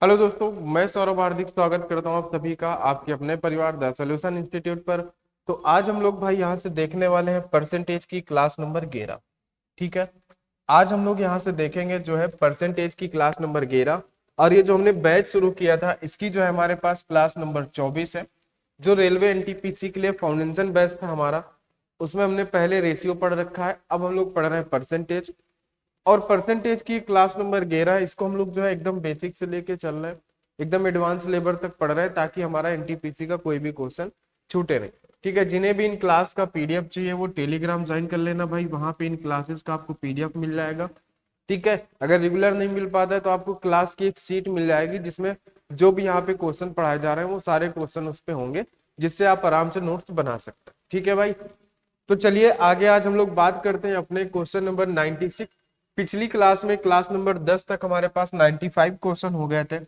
Hello दोस्तों, मैं सौरभ हार्दिक स्वागत करता हूं आप सभी का आपके अपने परिवार द सॉल्यूशन इंस्टीट्यूट पर। तो आज हम लोग भाई यहां से देखने वाले हैं परसेंटेज की क्लास नंबर 11। ठीक है, आज हम लोग यहां से देखेंगे जो है परसेंटेज की क्लास नंबर 11। और ये जो हमने बैच शुरू किया था इसकी जो है हमारे पास क्लास नंबर 24 है। जो रेलवे एनटीपीसी के लिए फाउंडेशन बैच था हमारा, उसमें हमने पहले रेशियो पढ़ रखा है। अब हम लोग पढ़ रहे हैं परसेंटेज। और परसेंटेज की क्लास नंबर 11 इसको हम लोग जो है एकदम बेसिक से लेके चल रहे हैं, एकदम एडवांस लेवल तक पढ़ रहे हैं, ताकि हमारा एनटीपीसी का कोई भी क्वेश्चन छूटे नहीं। ठीक है, जिन्हें भी इन क्लास का पीडीएफ चाहिए वो टेलीग्राम ज्वाइन कर लेना भाई, वहां पे इन क्लासेस का आपको पीडीएफ मिल जाएगा। ठीक है, अगर रेगुलर नहीं मिल पाता है तो आपको क्लास की एक सीट मिल जाएगी जिसमें जो भी यहाँ पे क्वेश्चन पढ़ाए जा रहे हैं वो सारे क्वेश्चन उस पे होंगे, जिससे आप आराम से नोट्स बना सकते हैं। ठीक है भाई, तो चलिए आगे आज हम लोग बात करते हैं अपने क्वेश्चन नंबर 96। पिछली क्लास में क्लास नंबर 10 तक हमारे पास 95 क्वेश्चन हो गए थे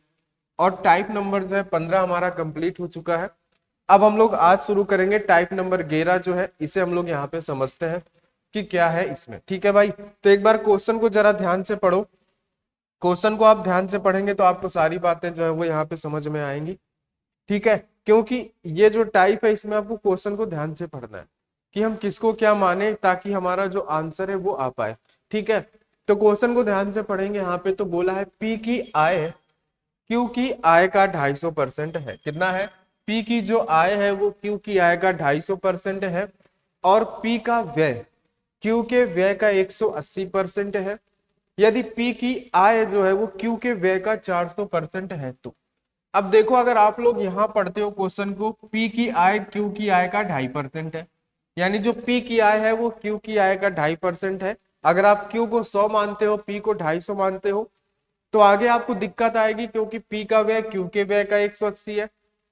और टाइप नंबर जो है 15 हमारा कंप्लीट हो चुका है। अब हम लोग आज शुरू करेंगे टाइप नंबर 11 जो है, इसे हम लोग यहाँ पे समझते हैं कि क्या है इसमें। ठीक है भाई, तो एक बार क्वेश्चन को जरा ध्यान से पढ़ो। क्वेश्चन को आप ध्यान से पढ़ेंगे तो आपको सारी बातें जो है वो यहाँ पे समझ में आएंगी। ठीक है, क्योंकि ये जो टाइप है इसमें आपको क्वेश्चन को ध्यान से पढ़ना है कि हम किसको क्या माने, ताकि हमारा जो आंसर है वो आ पाए। ठीक है, तो क्वेश्चन को ध्यान से पढ़ेंगे। यहाँ पे तो बोला है पी की आय क्यू की आय का 250% है। कितना है? पी की जो आय है वो क्यू की आय का 250% है। और पी का व्यय क्यू के व्यय का 180% है। यदि पी की आय जो है वो क्यू के व्यय का 400% है तो अब देखो, अगर आप लोग यहाँ पढ़ते हो क्वेश्चन को, पी की आय क्यू की आय का 2.5% है, यानी जो पी की आय है वो क्यू की आय का 2.5% है। अगर आप क्यू को 100 मानते हो, पी को 250 मानते हो, तो आगे आपको दिक्कत आएगी, क्योंकि पी का व्यय क्यू के व्यय का 180 है,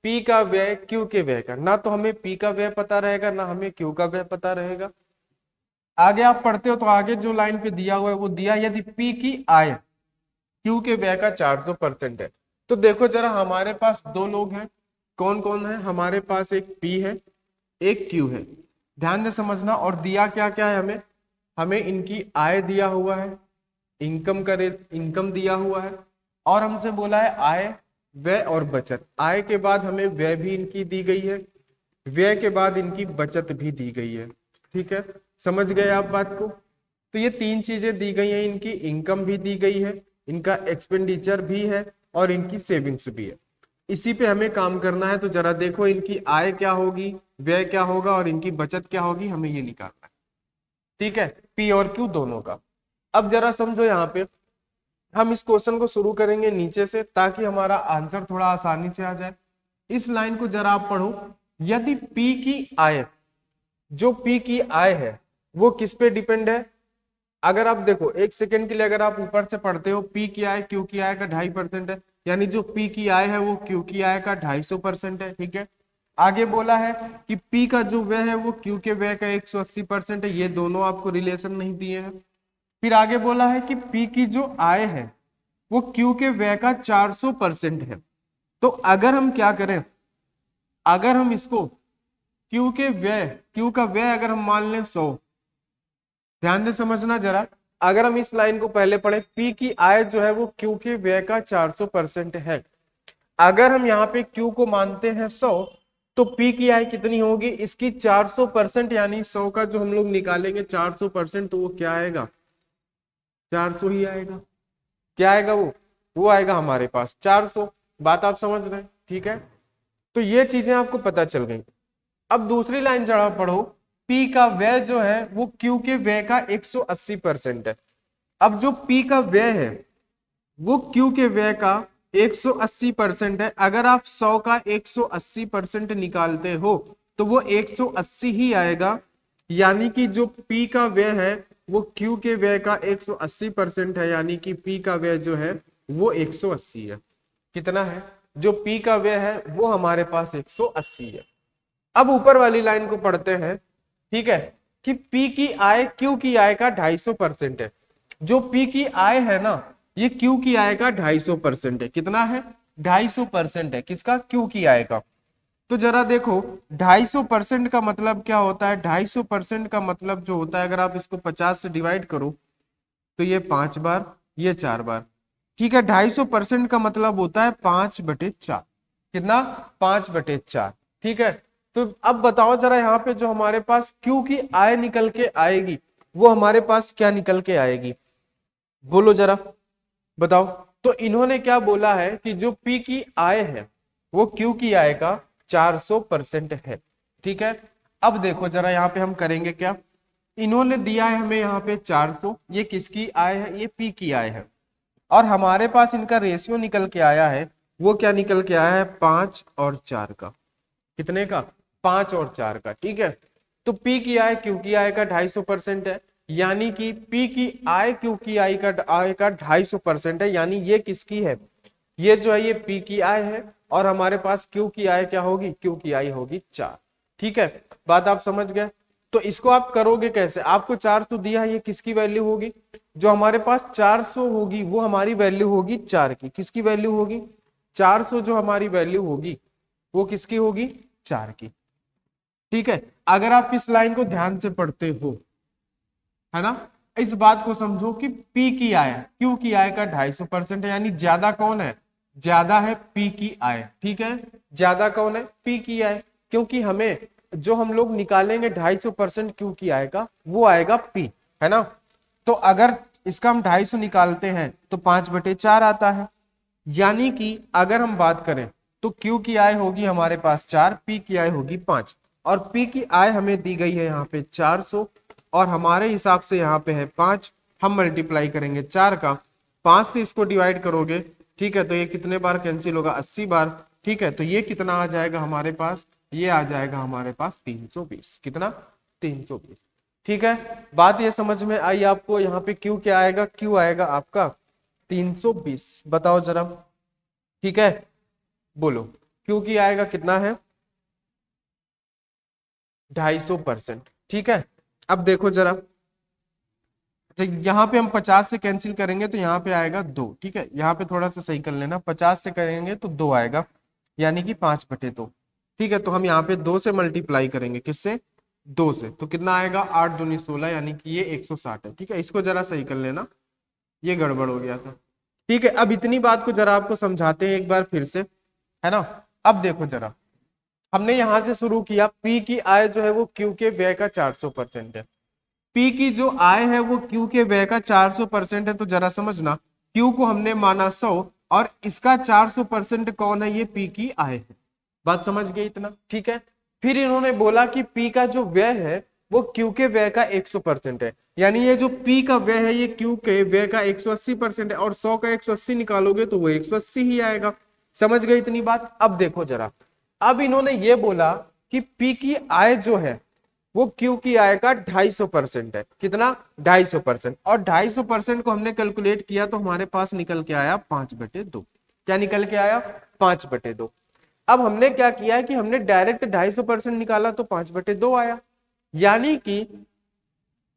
पी का व्यय क्यू के व्यय का, ना तो हमें पी का व्यय पता रहेगा ना हमें क्यू का व्यय पता रहेगा। आगे आप पढ़ते हो तो आगे जो लाइन पे दिया हुआ है वो दिया, यदि पी की आय क्यू के व्यय का 400% है। तो देखो जरा, हमारे पास दो लोग हैं। कौन कौन है? हमारे पास एक पी है, एक क्यू है। ध्यान से समझना। और दिया क्या क्या है हमें? हमें इनकी आय दिया हुआ है, इनकम करे, इनकम दिया हुआ है। और हमसे बोला है आय, व्यय और बचत। आय के बाद हमें व्यय भी इनकी दी गई है, व्यय के बाद इनकी बचत भी दी गई है। ठीक है, समझ गए आप बात को? तो ये तीन चीजें दी गई हैं, इनकी इनकम भी दी गई है, इनका एक्सपेंडिचर भी है और इनकी सेविंग्स भी है। इसी पे हमें काम करना है। तो जरा देखो, इनकी आय क्या होगी, व्यय क्या होगा और इनकी बचत क्या होगी, हमें ये निकालना है। ठीक है, पी और क्यू दोनों का। अब जरा समझो, यहाँ पे हम इस क्वेश्चन को शुरू करेंगे नीचे से, ताकि हमारा आंसर थोड़ा आसानी से आ जाए। इस लाइन को जरा आप पढ़ो। यदि पी की आय, जो पी की आय है वो किस पे डिपेंड है? अगर आप देखो, एक सेकंड के लिए अगर आप ऊपर से पढ़ते हो, पी की आय क्यू की आय का 2.5% है, यानी जो पी की आय है वो क्यू की आय का 250% है। ठीक है, आगे बोला है कि पी का जो व्यय है वो क्यू के व्यय का 180% है। ये दोनों आपको रिलेशन नहीं दिए हैं। फिर आगे बोला है कि पी की जो आय है वो क्यू के व्यय का 400% है। तो अगर हम क्या करें, अगर हम इसको क्यू के व्यय, क्यू का व्यय अगर हम मान लें 100, ध्यान से समझना जरा। अगर हम इस लाइन को पहले पढ़े, पी की आय जो है वो क्यू के व्यय का 400% है। अगर हम यहाँ पे क्यू को मानते हैं 100, तो पी की आय कितनी होगी? इसकी 400%, यानी 100 का जो हम लोग निकालेंगे 400%, तो वो क्या आएगा? 400 ही आएगा। क्या आएगा? वो आएगा हमारे पास 400। बात आप समझ रहे हैं? ठीक है, तो ये चीजें आपको पता चल गई। अब दूसरी लाइन जरा पढ़ो। पी का व्यय जो है वो क्यू के व्यय का 180% है। अब जो पी का व्यय है वो क्यू के व्यय का 180% है। अगर आप 100 का 180% निकालते हो तो वो 180 ही आएगा। यानी कि जो पी का व्यय है वो क्यू के व्यय का 180% है, यानी कि पी का व्यय जो है वो 180 है। कितना है? जो पी का व्यय है वो हमारे पास 180 है। अब ऊपर वाली लाइन को पढ़ते हैं। ठीक है, कि पी की आय क्यू की आय का 250% है। जो पी की आय है ना, ये क्यू की आय का 250% है। कितना है? 250% है। किसका? क्यू की आय का। तो जरा देखो, 250% का मतलब क्या होता है? 250% का मतलब जो होता है, अगर आप इसको 50 से डिवाइड करो तो ये 5 बार, ये 4 बार, ठीक है। 250% का मतलब होता है 5/4। कितना? 5/4। ठीक है। तो अब बताओ जरा, यहाँ पे जो हमारे पास Q की आय निकल के आएगी वो हमारे पास क्या निकल के आएगी, बोलो जरा, बताओ। तो इन्होंने क्या बोला है कि जो P की आय है वो Q की आय का 400% है। ठीक है। अब देखो जरा, यहाँ पे हम करेंगे क्या, इन्होंने दिया है हमें यहाँ पे 400, ये किसकी आय है, ये P की आय है। और हमारे पास इनका रेशियो निकल के आया है, वो क्या निकल के आया है, 5 और 4 का। कितने का? 5 और 4 का। ठीक है। तो P की आय Q की आय का 250% है, यानी कि P की आय Q की आय का 250% है, यानी ये किसकी है, ये जो है ये P की आय है। और हमारे पास Q की आय क्या होगी, Q की आय होगी 4। ठीक है, बात आप समझ गए। तो इसको आप करोगे कैसे, आपको 400 दिया है, ये किसकी वैल्यू होगी, जो हमारे पास 400 होगी वो हमारी वैल्यू होगी 4 की। किसकी वैल्यू होगी, 400 जो हमारी वैल्यू होगी वो किसकी होगी, 4 की। ठीक है। अगर आप इस लाइन को ध्यान से पढ़ते हो, है ना, इस बात को समझो कि P की आय Q की आय का 250% है, यानी ज्यादा कौन है, ज्यादा है P की आय। ठीक है, ज्यादा कौन है, P की आय, क्योंकि हमें जो हम लोग निकालेंगे 250% Q की आय का वो आएगा P, है ना। तो अगर इसका हम 250 निकालते हैं तो 5/4 आता है, यानी कि अगर हम बात करें तो Q की आय होगी हमारे पास 4, P की आय होगी 5, और P की आय हमें दी गई है यहाँ पे 400, और हमारे हिसाब से यहाँ पे है 5। हम मल्टीप्लाई करेंगे 4 का, 5 से इसको डिवाइड करोगे, ठीक है, तो ये कितने बार कैंसिल होगा, 80 बार। ठीक है, तो ये कितना आ जाएगा हमारे पास, ये आ जाएगा हमारे पास 320। कितना, 320। ठीक है, बात ये समझ में आई आपको, यहाँ पे Q क्या आएगा, Q आएगा आपका 320। बताओ जरा, ठीक है, बोलो, Q की आएगा कितना है, 250%। ठीक है। अब देखो जरा, यहाँ पे हम 50 से कैंसिल करेंगे तो यहाँ पे आएगा 2। ठीक है, यहाँ पे थोड़ा सा सही कर लेना, 50 से करेंगे तो 2 आएगा, यानी कि 5/2। ठीक है, तो हम यहाँ पे 2 से मल्टीप्लाई करेंगे, किससे, 2 से, तो कितना आएगा, 8 दूनी 16, यानी कि ये 160 है। ठीक है, इसको जरा सही कर लेना, ये गड़बड़ हो गया था। ठीक है, अब इतनी बात को जरा आपको समझाते हैं एक बार फिर से, है ना। अब देखो जरा, हमने यहां से शुरू किया, P की आय जो है वो Q के व्यय का 400% है। P की जो आय है वो Q के व्यय का 400% है, तो जरा समझना, Q को हमने माना 100 और इसका 400% कौन है, ये P की आय है। बात समझ गए इतना, ठीक है। फिर इन्होंने बोला कि P का जो व्यय है वो Q के व्यय का 100% है, यानी ये जो P का व्यय है ये Q के व्यय का 180% है, और 100 का 180 निकालोगे तो वो 180 ही आएगा। समझ गए इतनी बात। अब देखो जरा, अब इन्होंने ये बोला कि P की आय जो है वो Q की आय का 250% है। कितना, 250%, और 250% को हमने कैलकुलेट किया तो हमारे पास निकल के आया 5/2। क्या निकल के आया, 5/2। अब हमने क्या किया है कि हमने डायरेक्ट 250% निकाला तो 5/2 आया, यानी कि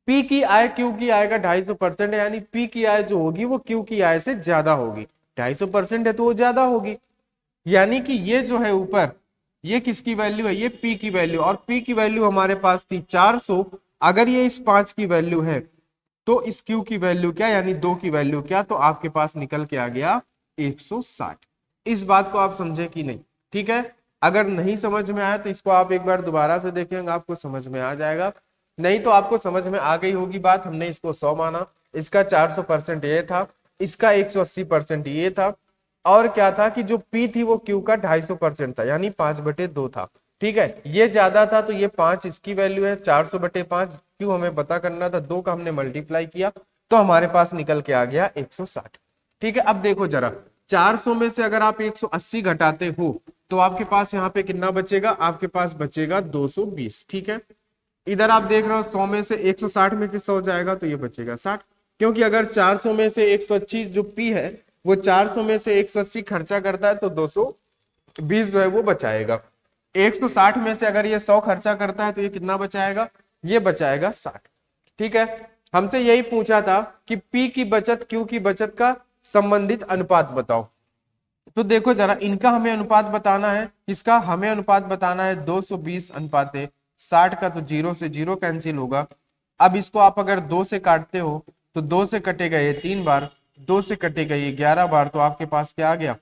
P की आय Q की आय का 250% है, यानी P की आय जो होगी वो Q की आय से ज्यादा होगी। 250% है तो वो ज्यादा होगी, यानी कि ये जो है ऊपर, ये किसकी वैल्यू है, ये P की वैल्यू, और P की वैल्यू हमारे पास थी 400। अगर ये इस 5 की वैल्यू है तो इस Q की वैल्यू क्या, यानी 2 की वैल्यू क्या, तो आपके पास निकल के आ गया 160। इस बात को आप समझे कि नहीं, ठीक है। अगर नहीं समझ में आया तो इसको आप एक बार दोबारा से देखेंगे, आपको समझ में आ जाएगा, नहीं तो आपको समझ में आ गई होगी बात। हमने इसको 100 माना, इसका 400% ये था, इसका 180% ये था, और क्या था कि जो P थी वो Q का 250% था, यानी 5/2 था। ठीक है, ये ज्यादा था तो ये 5 इसकी वैल्यू है, 400/5 Q हमें पता करना था, 2 का हमने मल्टीप्लाई किया तो हमारे पास निकल के आ गया 160। ठीक है, अब देखो जरा, 400 में से अगर आप 180 घटाते हो तो आपके पास यहाँ पे कितना बचेगा, आपके पास बचेगा 220। ठीक है, इधर आप देख रहे हो 100 में से 160 में से 100 जाएगा तो ये बचेगा 60, क्योंकि अगर 400 में से 180 जो P है वो 400 में से 180 खर्चा करता है तो 220 जो है वो बचाएगा। 160 में से अगर ये 100 खर्चा करता है तो ये कितना बचाएगा, ये बचाएगा 60। ठीक है, हमसे यही पूछा था कि P की बचत Q की बचत का संबंधित अनुपात बताओ। तो देखो जरा, इनका हमें अनुपात बताना है, इसका हमें अनुपात बताना है 220:60 का, तो 0 से 0 कैंसिल होगा। अब इसको आप अगर 2 से काटते हो तो 2 से कटेगा ये 3 बार, 2 से कटेगा ये 11 बार, तो आपके पास क्या आ गया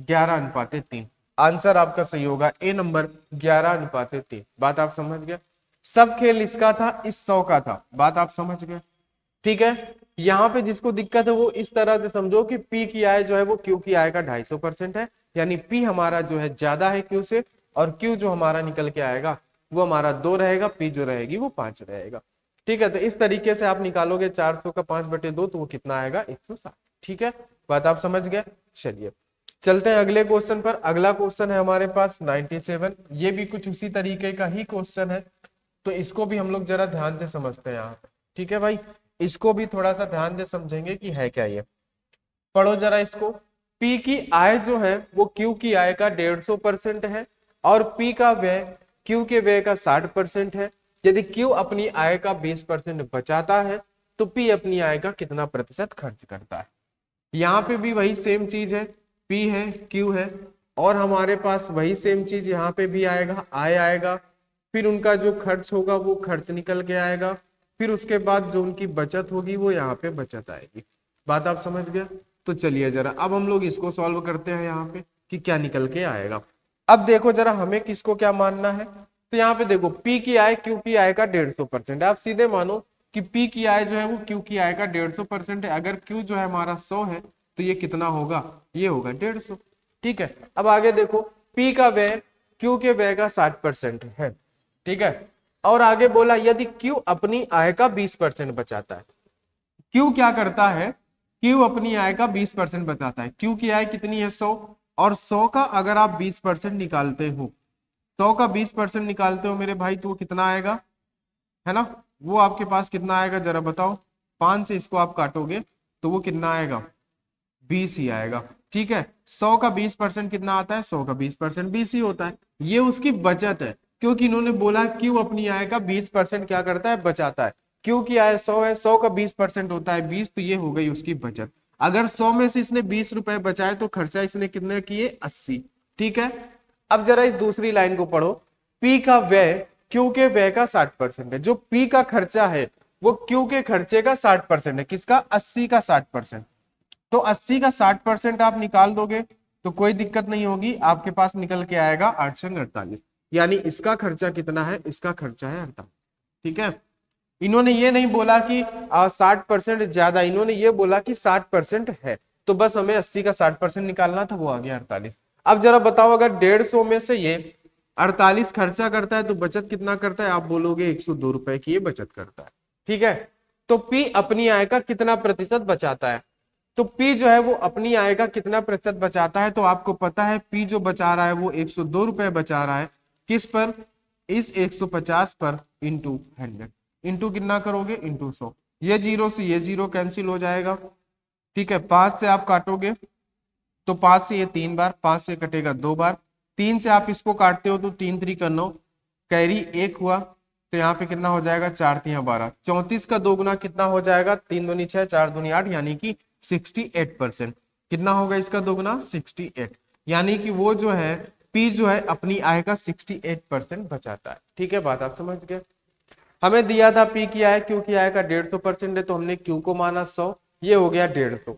11:3। आंसर आपका सही होगा ए नंबर 11:3। बात आप समझ गए। सब खेल इसका था, इस 100 का था। बात आप समझ गए। ठीक है, यहाँ पे जिसको दिक्कत है वो इस तरह से समझो कि P की आय जो है वो Q की आय का 250% है, यानी P हमारा जो है ज्यादा है Q से, और Q जो हमारा निकल के आएगा वो हमारा 2 रहेगा, P जो रहेगी वो 5 रहेगा। ठीक है, तो इस तरीके से आप निकालोगे 400 का 5/2, तो वो कितना आएगा 160। ठीक है, बात आप समझ गए। चलिए चलते हैं अगले क्वेश्चन पर। अगला क्वेश्चन है हमारे पास 97। ये भी कुछ उसी तरीके का ही क्वेश्चन है, तो इसको भी हम लोग जरा ध्यान से समझते हैं यहाँ पे। ठीक है भाई, इसको भी थोड़ा सा ध्यान से समझेंगे कि है क्या ये। पढ़ो जरा इसको। P की आय जो है वो Q की आय का 150% है, और P का व्यय Q के व्यय का 60% है। यदि Q अपनी आय का 20% बचाता है तो P अपनी आय का कितना प्रतिशत खर्च करता है। यहाँ पे भी वही सेम चीज है, P है Q है, और हमारे पास वही सेम चीज यहाँ पे भी आएगा, आय आएगा, फिर उनका जो खर्च होगा वो खर्च निकल के आएगा, फिर उसके बाद जो उनकी बचत होगी वो यहाँ पे बचत आएगी। बात आप समझ गए। तो चलिए जरा अब हम लोग इसको सॉल्व करते हैं यहाँ पे कि क्या निकल के आएगा। अब देखो जरा हमें किसको क्या मानना है। तो यहाँ पे देखो P की आय Q की आय का 150% है। आप सीधे मानो कि P की आय जो है वो Q की आय का 150% है। अगर Q जो है हमारा 100 है तो ये कितना होगा, ये होगा 150। ठीक है, अब आगे देखो P का व्यय Q के व्यय का 60% है। ठीक है, और आगे बोला यदि Q अपनी आय का 20% बचाता है। Q क्या करता है, Q अपनी आय का 20% बचाता है। Q की आय कितनी है 100, और 100 का अगर आप 20% निकालते हो, 100 का 20% निकालते हो मेरे भाई, तो वो कितना आएगा, है ना, वो आपके पास कितना आएगा जरा बताओ। 5 से इसको आप काटोगे तो वो कितना आएगा, 20 ही आएगा। ठीक है, 100 का 20% कितना आता है, 100 का 20% 20 ही होता है। ये उसकी बचत है, क्योंकि इन्होंने बोला Q अपनी आय का 20% क्या करता है, बचाता है। Q की आय 100 है, 100 का 20% होता है 20, तो ये हो गई उसकी बचत। अगर 100 में से इसने 20 रुपए बचाए तो खर्चा इसने कितने किए, 80। ठीक है, अब जरा इस दूसरी लाइन को पढ़ो। P का व्यय Q के व्यय का 60% है। जो P का खर्चा है वो Q के खर्चे का 60% है। किसका, 80 का 60%। तो 80 का 60% आप निकाल दोगे तो कोई दिक्कत नहीं होगी, आपके पास निकल के आएगा 848। यानी इसका खर्चा कितना है, इसका खर्चा है 48। ठीक है, इन्होंने ये नहीं बोला कि 60% ज्यादा, इन्होंने ये बोला कि 60% है, तो बस हमें 80 का 60% निकालना था, वो आ गया 48। अब जरा बताओ अगर 150 में से ये 48 खर्चा करता है तो बचत कितना करता है, आप बोलोगे 102 रुपए की ये बचत करता है। ठीक है, तो P अपनी आय का कितना प्रतिशत बचाता है। तो P जो है वो अपनी आय का कितना प्रतिशत बचाता है, तो आपको पता है P जो बचा रहा है वो 102 रुपए बचा रहा है। किस पर, इस 150 पर इंटू 100, इंटू कितना करोगे, इंटू 100। ये जीरो से ये जीरो कैंसिल हो जाएगा। ठीक है, 5 से आप काटोगे तो 5 से ये 3 बार, 5 से कटेगा 2 बार, 3 से आप इसको काटते हो तो 3 3 का 9, कैरी 1 हुआ, तो यहाँ पे कितना हो जाएगा, 4 3 12, 34 का 2 गुना कितना हो जाएगा, 3 दूनी 6, 4 दूनी 8, यानी कि 68%। कितना होगा इसका 2 गुना, 68। यानी कि वो जो है P जो है अपनी आय का 68% बचाता है। ठीक है, बात आप समझ गए। हमें दिया था P की आय Q की आय का 150% है, तो हमने Q को माना 100, ये हो गया 150।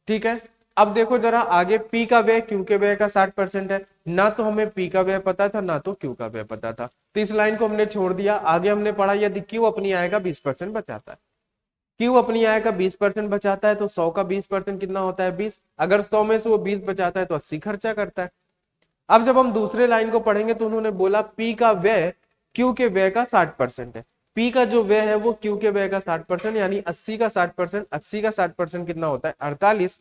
ठीक है, अब देखो जरा आगे P का व्यय Q के व्यय का 60% है। ना तो हमें P का व्यय पता था, ना तो Q का व्यय पता था, तो इस लाइन को हमने छोड़ दिया। आगे हमने पढ़ा यदि Q अपनी आय का 20% बचाता है, Q अपनी आय का 20% बचाता है, तो 100 का 20% कितना होता है, 20। अगर 100 में से वो 20 बचाता है तो 80 खर्चा करता है। अब जब हम दूसरे लाइन को पढ़ेंगे तो उन्होंने बोला P का व्यय Q के व्यय का 60% है। P का जो व्यय है वो Q के व्यय का 60%, यानी 80 का 60%, 80 का 60% कितना होता है, 48।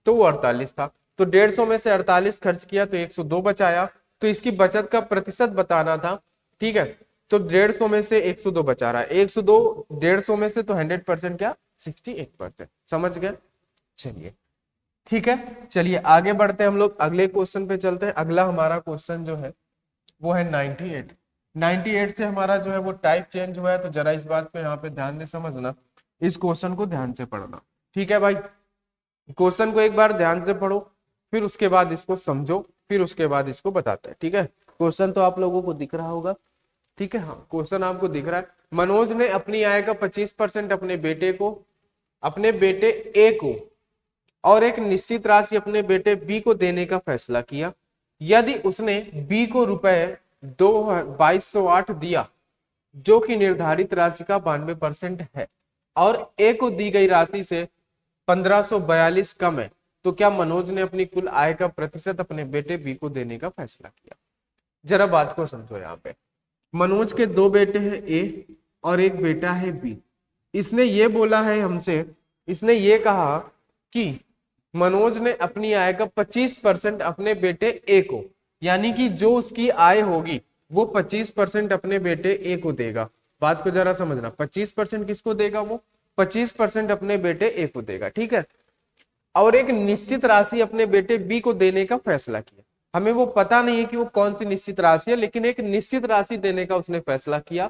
तो वो 48 था, तो 150 में से 48 खर्च किया तो 102 बचाया, तो इसकी बचत का प्रतिशत बताना था। ठीक है, तो 150 में से 102 बचा रहा है, 102 150 में से, तो 100% क्या, 68%। समझ गए। चलिए ठीक है, चलिए आगे बढ़ते हैं हम लोग, अगले क्वेश्चन पे चलते हैं। अगला हमारा क्वेश्चन जो है वो है 98। 98 से हमारा जो है वो टाइप चेंज हुआ है, तो जरा इस बात पे यहाँ पे ध्यान से समझना, इस क्वेश्चन को ध्यान से पढ़ना। ठीक है भाई, क्वेश्चन को एक बार ध्यान से पढ़ो, फिर उसके बाद इसको समझो, फिर उसके बाद इसको बताते हैं। ठीक है, क्वेश्चन तो आप लोगों को दिख रहा होगा। ठीक है, हाँ क्वेश्चन आपको दिख रहा है। मनोज ने अपनी आय का 25% अपने बेटे ए को और एक निश्चित राशि अपने बेटे बी को देने का फैसला किया। यदि उसने बी को रुपए 2208 दिया जो कि निर्धारित राशि का 92% है और ए को दी गई राशि से 1542 कम है, तो क्या मनोज ने अपनी कुल आय का प्रतिशत अपने बेटे बी को देने का फैसला किया? जरा बात को समझो। यहाँ पे मनोज के दो बेटे हैं, ए और एक बेटा है बी। इसने ये बोला है हमसे, इसने ये कहा कि मनोज ने अपनी आय का 25% अपने बेटे ए को, यानी कि जो उसकी आय होगी वो 25% अपने बेटे ए को देगा। बात को जरा समझना, 25% किसको देगा? वो 25% अपने बेटे ए को देगा, ठीक है। और एक निश्चित राशि अपने बेटे बी को देने का फैसला किया। हमें वो पता नहीं है कि वो कौन सी निश्चित राशि है, लेकिन एक निश्चित राशि देने का उसने फैसला किया।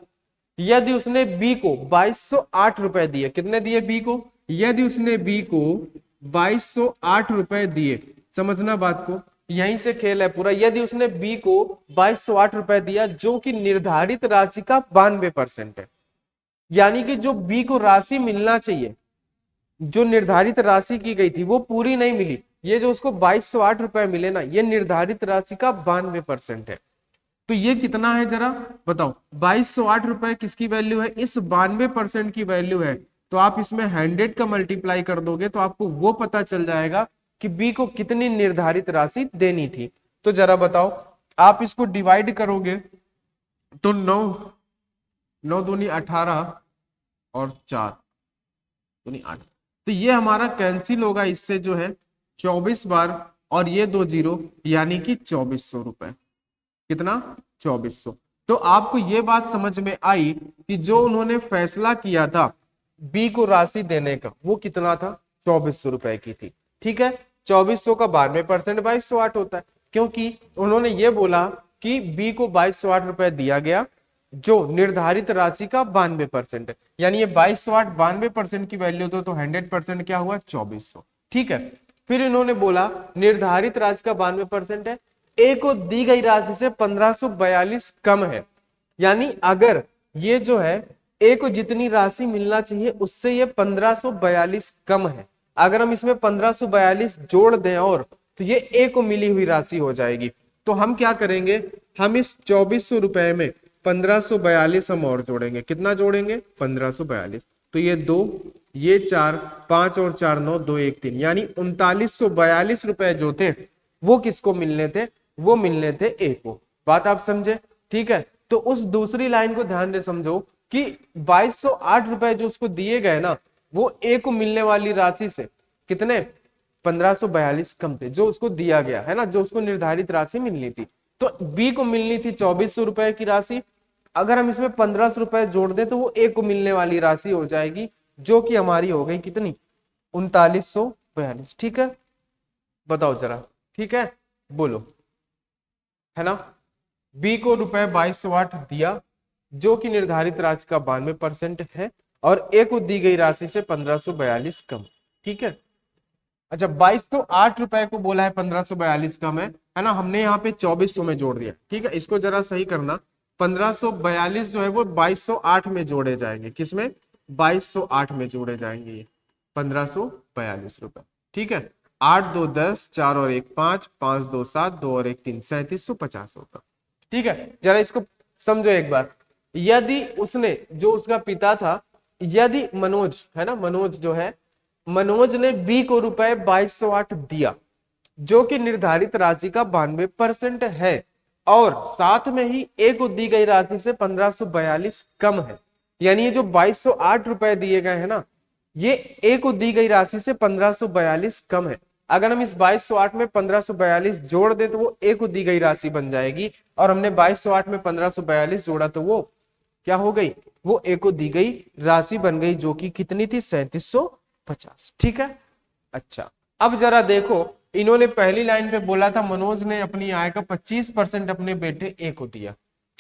यदि उसने बी को 2208 रुपए दिए, कितने दिए बी को? यदि उसने बी को 2208 रुपए दिए, समझना बात को, यहीं से खेल है पूरा। यदि उसने बी को 2208 रुपए दिया जो कि निर्धारित राशि का 92% है, यानी कि जो बी को राशि मिलना चाहिए, जो निर्धारित राशि की गई थी वो पूरी नहीं मिली। ये जो उसको 2208 रुपए मिले ना, ये निर्धारित राशि का 92% है। तो ये कितना है जरा बताओ? 2208 रुपए किसकी वैल्यू है? इस 92% की वैल्यू है। तो आप इसमें 100 का मल्टीप्लाई कर दोगे तो आपको वो पता चल जाएगा कि बी को कितनी निर्धारित राशि देनी थी। तो जरा बताओ, आप इसको डिवाइड करोगे तो 9 दूनी 18 और 4 दूनी 8, तो ये हमारा कैंसिल होगा इससे जो है 24 बार, और ये 2 जीरो, यानी कि 2400 रुपए। कितना? 2400। तो आपको ये बात समझ में आई कि जो उन्होंने फैसला किया था बी को राशि देने का वो कितना था? 2400 रुपए की थी, ठीक है। 2400 का 92% 2208 होता है, क्योंकि उन्होंने ये बोला कि बी को 2208 रुपए दिया गया जो निर्धारित राशि का 92% है, यानी ये 2208 92% की वैल्यू तो 100% क्या हुआ? 2400, ठीक है। फिर इन्होंने बोला निर्धारित राशि का 92% है, ए को दी गई राशि से 1542 कम है, यानी अगर ये जो है ए को जितनी राशि मिलना चाहिए उससे ये 1542 कम है। अगर हम इसमें 1542 जोड़ दें और, तो ये ए को मिली हुई राशि हो जाएगी। तो हम क्या करेंगे? हम इस 2400 रुपए में 1542 हम और जोड़ेंगे। कितना जोड़ेंगे? 1542। तो ये 2, ये 4, 5 और 4 9, 2 1 3, यानी 3942 रुपए जो थे वो किसको मिलने थे? वो मिलने थे ए को। बात आप समझे, ठीक है। तो उस दूसरी लाइन को ध्यान से समझो कि 2208 रुपए जो उसको दिए गए ना, वो ए को मिलने वाली राशि से कितने? 1542 कम थे जो उसको दिया गया है ना, जो उसको निर्धारित राशि मिलनी थी। तो बी को मिलनी थी 2400 रुपए की राशि। अगर हम इसमें 1500 रुपए जोड़ दें तो वो ए को मिलने वाली राशि हो जाएगी, जो कि हमारी हो गई कितनी? 3942, ठीक है। बताओ जरा, ठीक है, बोलो, है ना। बी को रुपए 2208 दिया जो कि निर्धारित राशि का 92% है, और ए को दी गई राशि से 1542 कम, ठीक है। अच्छा, 2208 रुपए को बोला है 1542 कम है ना। हमने यहाँ पे 2400 में जोड़ दिया, ठीक है। इसको जरा सही करना, 1542 जो है वो 2208 में जोड़े जाएंगे। किसमें? 2208 में जोड़े जाएंगे ये 1542 रुपए, ठीक है। 8 2 10, 4 और 1 5, 5 2 7, 2 और 1 3, 3750 रुपए, ठीक है। जरा इसको समझो एक बार। यदि उसने, जो उसका पिता था, यदि मनोज है ना, मनोज जो है, मनोज ने बी को रुपए 2208 दिया जो कि निर्धारित राशि का 92% है, और साथ में ही ए को दी गई राशि से 1542 कम है, यानी ये जो 2208 रुपए दिए गए हैं ना, ये ए को दी गई राशि से 1542 कम है। अगर हम इस 2208 में 1542 जोड़ दें तो वो ए को दी गई राशि बन जाएगी, और हमने 2208 में 1542 जोड़ा तो वो क्या हो गई? वो ए को दी गई राशि बन गई, जो कि कितनी थी? 3750, ठीक है। अच्छा, अब जरा देखो, इन्होंने पहली लाइन पे बोला था मनोज ने अपनी आय का 25% अपने बेटे ए को दिया,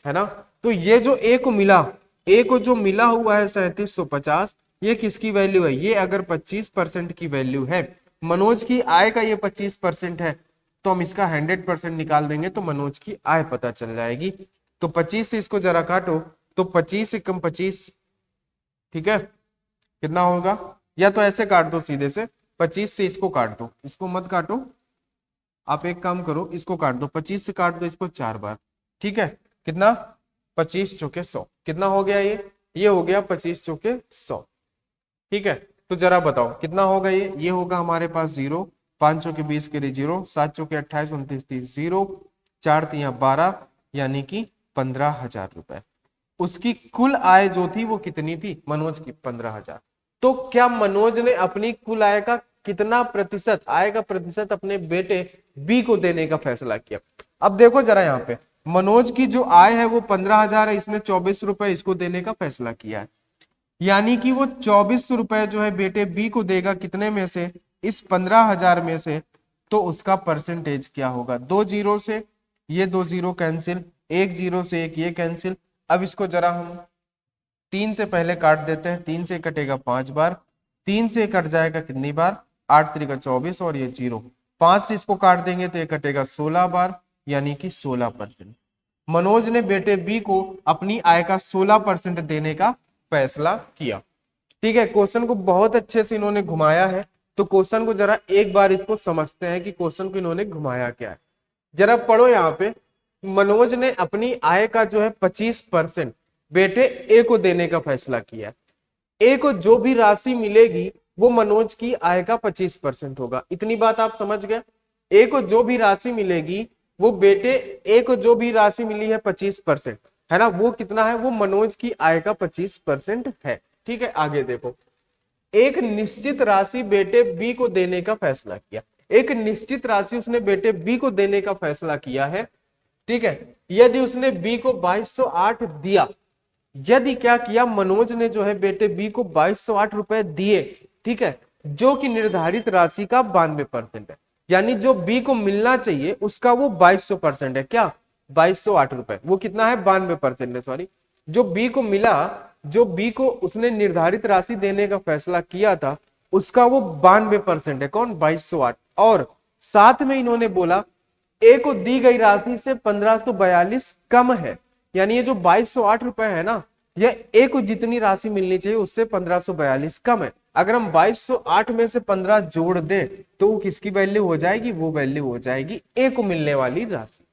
है ना। तो ये जो ए को मिला, ए को जो मिला हुआ है 3750, ये किसकी वैल्यू है? ये अगर 25% की वैल्यू है, मनोज की आय का ये 25% है, तो हम इसका 100% निकाल देंगे तो मनोज की आय पता चल जाएगी। तो 25 से इसको जरा काटो तो 25 से कम 25, ठीक है, कितना होगा? या तो ऐसे काट दो सीधे से, 25 से इसको काट दो, इसको मत काटो, आप एक काम करो, इसको काट दो, 25 से काट दो इसको 4 बार, ठीक है, कितना, 25 चौके 100, कितना हो गया ये हो गया 25 चौके 100, ठीक है। तो जरा बताओ कितना होगा ये होगा हमारे पास 0, 5 चौके 20 के लिए 0, 7 चौके 28 29 30 0, 4 तिया 12, यानी कि 15,000 रुपए। उसकी कुल आय जो थी वो कितनी थी मनोज की, 15,000। तो क्या मनोज ने अपनी कुल आय का कितना प्रतिशत, आय का प्रतिशत अपने बेटे बी को देने का फैसला किया। अब देखो जरा यहाँ पे मनोज की जो आय है वो 15,000 है, इसने 24 रुपए इसको देने का फैसला किया है, यानी कि वो 24 रुपए जो है बेटे बी को देगा, कितने में से, इस 15,000 में से। तो उसका परसेंटेज क्या होगा, 2 जीरो से ये 2 जीरो कैंसिल, 1 जीरो से 1 ये कैंसिल। अब इसको जरा हम 3 से पहले काट देते हैं, 3 से कटेगा 5 बार, 3 से कट जाएगा कितनी बार, 8 3 24, और ये 0, 5 से इसको काट देंगे तो ये कटेगा 16 बार, यानी कि 16%। मनोज ने बेटे बी को अपनी आय का 16% देने का फैसला किया, ठीक है। क्वेश्चन को बहुत अच्छे से इन्होंने घुमाया है, तो क्वेश्चन को जरा एक बार इसको समझते हैं कि क्वेश्चन को इन्होंने घुमाया क्या है। जरा पढ़ो यहाँ पे, मनोज ने अपनी आय का जो है 25% बेटे ए को देने का फैसला किया। ए को जो भी राशि मिलेगी वो मनोज की आय का 25% होगा, इतनी बात आप समझ गए। ए को जो भी राशि मिलेगी वो बेटे ए को जो भी राशि मिली है 25%, है ना, वो कितना है, वो मनोज की आय का 25% है, ठीक है। आगे देखो, एक निश्चित राशि बेटे बी को देने का फैसला किया, एक निश्चित राशि उसने बेटे बी को देने का फैसला किया है, ठीक है। यदि उसने बी को 2208 दिया, यदि क्या किया, मनोज ने जो है बेटे बी को 2208 रुपए दिए, ठीक है, जो कि निर्धारित राशि का 92% है, यानी जो बी को मिलना चाहिए उसका वो 2200% है, क्या, 2208 रुपए, वो कितना है, 92% है, सॉरी, जो बी को मिला, जो बी को उसने निर्धारित राशि देने का फैसला किया था उसका वो 92% है, कौन, 2208। और साथ में इन्होंने बोला ए को दी गई राशि से 1542 कम है, यानी ये जो 2208 रुपए है ना, यह ए को जितनी राशि मिलनी चाहिए उससे 1542 कम है। अगर हम 2208 में से 15 जोड़ दें तो वो किसकी वैल्यू हो जाएगी, वो वैल्यू हो जाएगी ए को मिलने वाली राशि,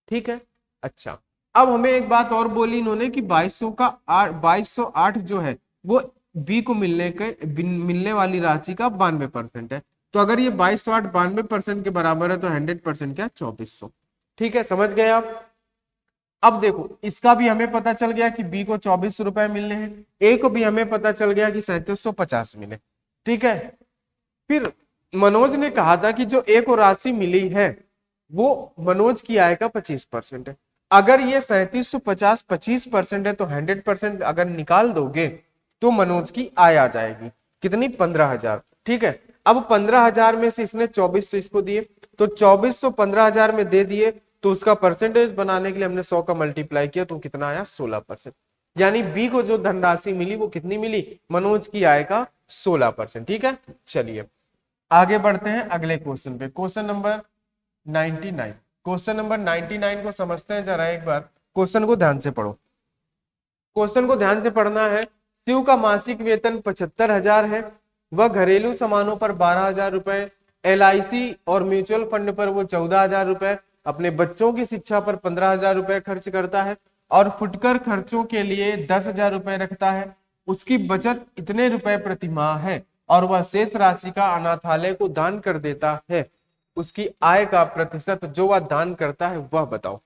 ठीक है। अच्छा, अब हमें एक बात और बोली इन्होंने कि 2208 जो है वो बी को मिलने वाली राशि का 92% है। तो अगर ये 2208 92% के बराबर है तो 100% क्या, 2400, ठीक है, समझ गए आप। अब देखो इसका भी हमें पता चल गया कि बी को 2400 रुपए मिलने हैं, ए को भी हमें पता चल गया कि 3750 मिले, ठीक है। फिर मनोज ने कहा था कि जो ए को राशि मिली है वो मनोज की आय का 25% है। अगर ये 3750 25% है तो 100% अगर निकाल दोगे तो मनोज की आय आ जाएगी, कितनी, 15,000, ठीक है। अब 15,000 में से इसने 2400 इसको दिए, तो 2400 15,000 में दे दिए, तो उसका परसेंटेज बनाने के लिए हमने 100 का मल्टीप्लाई किया तो कितना आया, 16%, यानी बी को जो धनराशि मिली वो कितनी मिली, मनोज की आय का 16%, ठीक है। चलिए आगे बढ़ते हैं अगले क्वेश्चन पे, क्वेश्चन नंबर 99। क्वेश्चन नंबर 99 को समझते हैं जरा एक बार, क्वेश्चन को ध्यान से पढ़ो, क्वेश्चन को ध्यान से पढ़ना है। शिव का मासिक वेतन 75,000 है, वह घरेलू सामानों पर 12,000 रुपए, LIC और म्यूचुअल फंड पर वो 14,000 रुपए, अपने बच्चों की शिक्षा पर 15,000 रुपए खर्च करता है और फुटकर खर्चों के लिए 10,000 रुपए रखता है। उसकी बचत इतने रुपए प्रति माह है और वह शेष राशि का अनाथालय को दान कर देता है। उसकी आय का प्रतिशत जो वह दान करता है वह बताओ।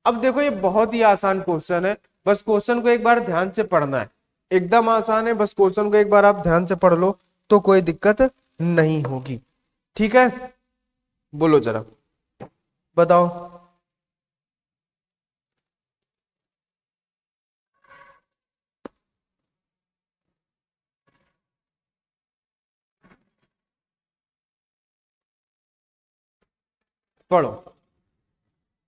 अब देखो ये बहुत ही आसान क्वेश्चन है, बस क्वेश्चन को एक बार ध्यान से पढ़ना है, एकदम आसान है, बस क्वेश्चन को एक बार आप ध्यान से पढ़ लो तो कोई दिक्कत नहीं होगी, ठीक है। बोलो जरा, बताओ। पढ़ो,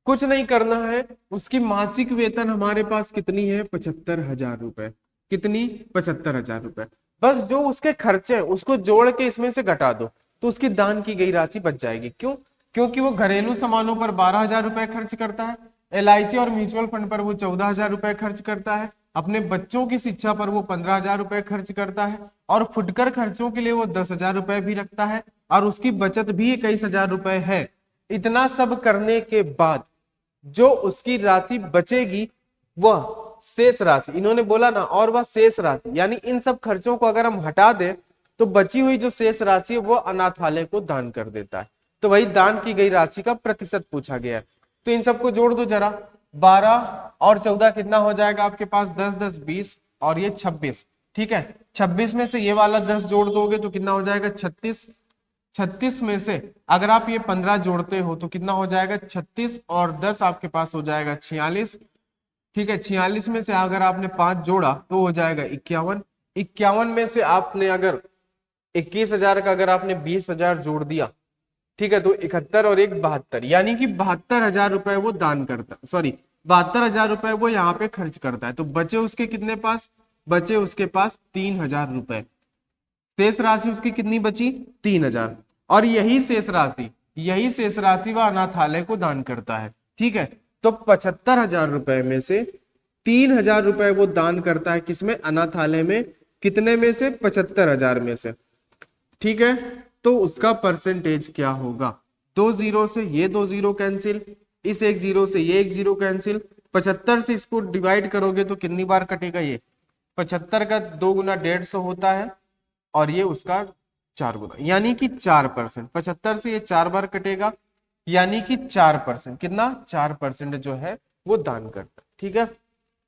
कुछ नहीं करना है, उसकी मासिक वेतन हमारे पास कितनी है, 75,000 रुपए, कितनी, 75,000 रुपए। बस जो उसके खर्चे हैं उसको जोड़ के इसमें से घटा दो तो उसकी दान की गई राशि बच जाएगी। क्यों, क्योंकि वो घरेलू सामानों पर 12,000 रुपए खर्च करता है, LIC और म्यूचुअल फंड पर वो 14,000 रुपए खर्च करता है, अपने बच्चों की शिक्षा पर वो 15,000 रुपए खर्च करता है, और फुटकर खर्चों के लिए वो 10,000 रुपए भी रखता है, और उसकी बचत भी 21,000 रुपए है। इतना सब करने के बाद जो उसकी राशि बचेगी वह शेष राशि, इन्होंने बोला ना, और वह शेष राशि, यानी इन सब खर्चों को अगर हम हटा दें तो बची हुई जो शेष राशि है वो अनाथालय को दान कर देता है। तो वही दान की गई राशि का प्रतिशत पूछा गया है। तो इन सबको जोड़ दो जरा, 12 और 14 कितना हो जाएगा आपके पास, 10 10 20 और ये 26। ठीक है, 26 में से ये वाला 10 जोड़ दोगे तो कितना हो जाएगा, 36। 36 में से अगर आप ये 15 जोड़ते हो तो कितना हो जाएगा, 36 और 10 आपके पास हो जाएगा 46। ठीक है, 46 में से अगर आपने 5 जोड़ा तो हो जाएगा 51। 51 में से आपने अगर 21,000 का अगर आपने 20,000 जोड़ दिया, ठीक है, तो 71 और 1 72, यानी कि 72,000 रुपए वो दान करता, सॉरी 72,000 रुपए वो यहाँ पे खर्च करता है। तो बचे उसके कितने पास, बचे उसके पास 3,000 रुपए। शेष राशि उसकी कितनी बची, 3,000। और यही शेष राशि वह अनाथालय को दान करता है। ठीक है, तो 75,000 रुपए में से 3,000 रुपए वो दान करता है, किसमें, अनाथालय में। कितने में से, 75,000 में से। ठीक है, तो उसका परसेंटेज क्या होगा, 2 जीरो से ये 2 जीरो कैंसिल, इस 1 जीरो से ये 1 जीरो कैंसिल, 75 से इसको डिवाइड करोगे तो कितनी बार कटेगा, ये 75 का 2 गुना 150 होता है, और ये उसका 4 गुना, यानी कि 4%। 75 से ये 4 बार कटेगा, यानी कि 4%, कितना, 4% जो है वो दान करता है। ठीक है,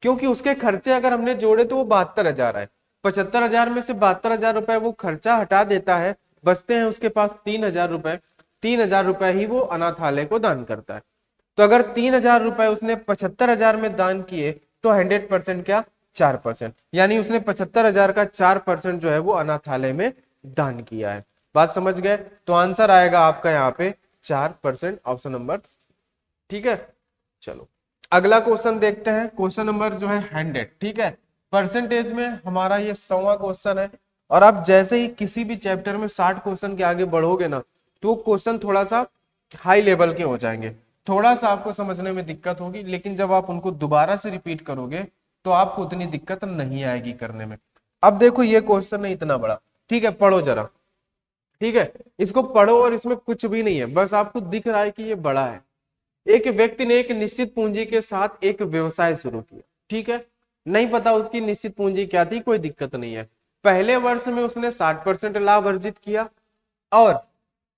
क्योंकि उसके खर्चे अगर हमने जोड़े तो वो 72,000 है, 75,000 में से 72,000 रुपए वो खर्चा हटा देता है, बचते हैं उसके पास 3,000 रुपए। 3,000 रुपए ही वो अनाथालय को दान करता है। तो अगर 3,000 रुपए उसने 75,000 में दान किए तो 100% क्या, 4%, यानी उसने 75,000 का 4% जो है वो अनाथालय में दान किया है। बात समझ गए, तो आंसर आएगा आपका यहाँ पे 4%, ऑप्शन नंबर। ठीक है, चलो अगला क्वेश्चन देखते हैं, क्वेश्चन नंबर जो है 100। ठीक है, परसेंटेज में हमारा ये 100वां क्वेश्चन है, और आप जैसे ही किसी भी चैप्टर में 60 क्वेश्चन के आगे बढ़ोगे ना, तो वो क्वेश्चन थोड़ा सा हाई लेवल के हो जाएंगे, थोड़ा सा आपको समझने में दिक्कत होगी, लेकिन जब आप उनको दोबारा से रिपीट करोगे तो आपको उतनी दिक्कत नहीं आएगी करने में। अब देखो ये क्वेश्चन है इतना बड़ा, ठीक है, पढ़ो जरा। ठीक है, इसको पढ़ो और इसमें कुछ भी नहीं है, बस आपको दिख रहा है कि ये बड़ा है। एक व्यक्ति ने एक निश्चित पूंजी के साथ एक व्यवसाय शुरू किया। ठीक है, नहीं पता उसकी निश्चित पूंजी क्या थी, कोई दिक्कत नहीं है। पहले वर्ष में उसने 60% लाभ अर्जित किया, और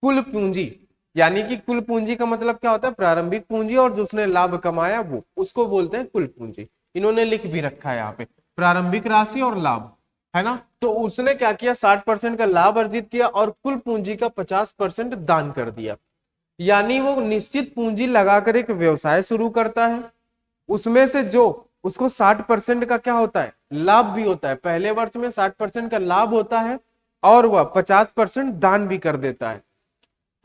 कुल पूंजी, यानी कि कुल पूंजी का मतलब क्या होता है, प्रारंभिक पूंजी, और जो उसने लाभ कमाया वो, उसको बोलते हैं कुल पूंजी। इन्होंने लिख भी रखा है यहाँ पे, प्रारंभिक राशि और लाभ, है ना। तो उसने क्या किया, 60% का लाभ अर्जित किया और कुल पूंजी का 50% दान कर दिया। यानी वो निश्चित पूंजी लगाकर एक व्यवसाय शुरू करता है, उसमें से जो उसको 60% का क्या होता है, लाभ भी होता है। पहले वर्ष में 60% का लाभ होता है, और वह 50% दान भी कर देता है।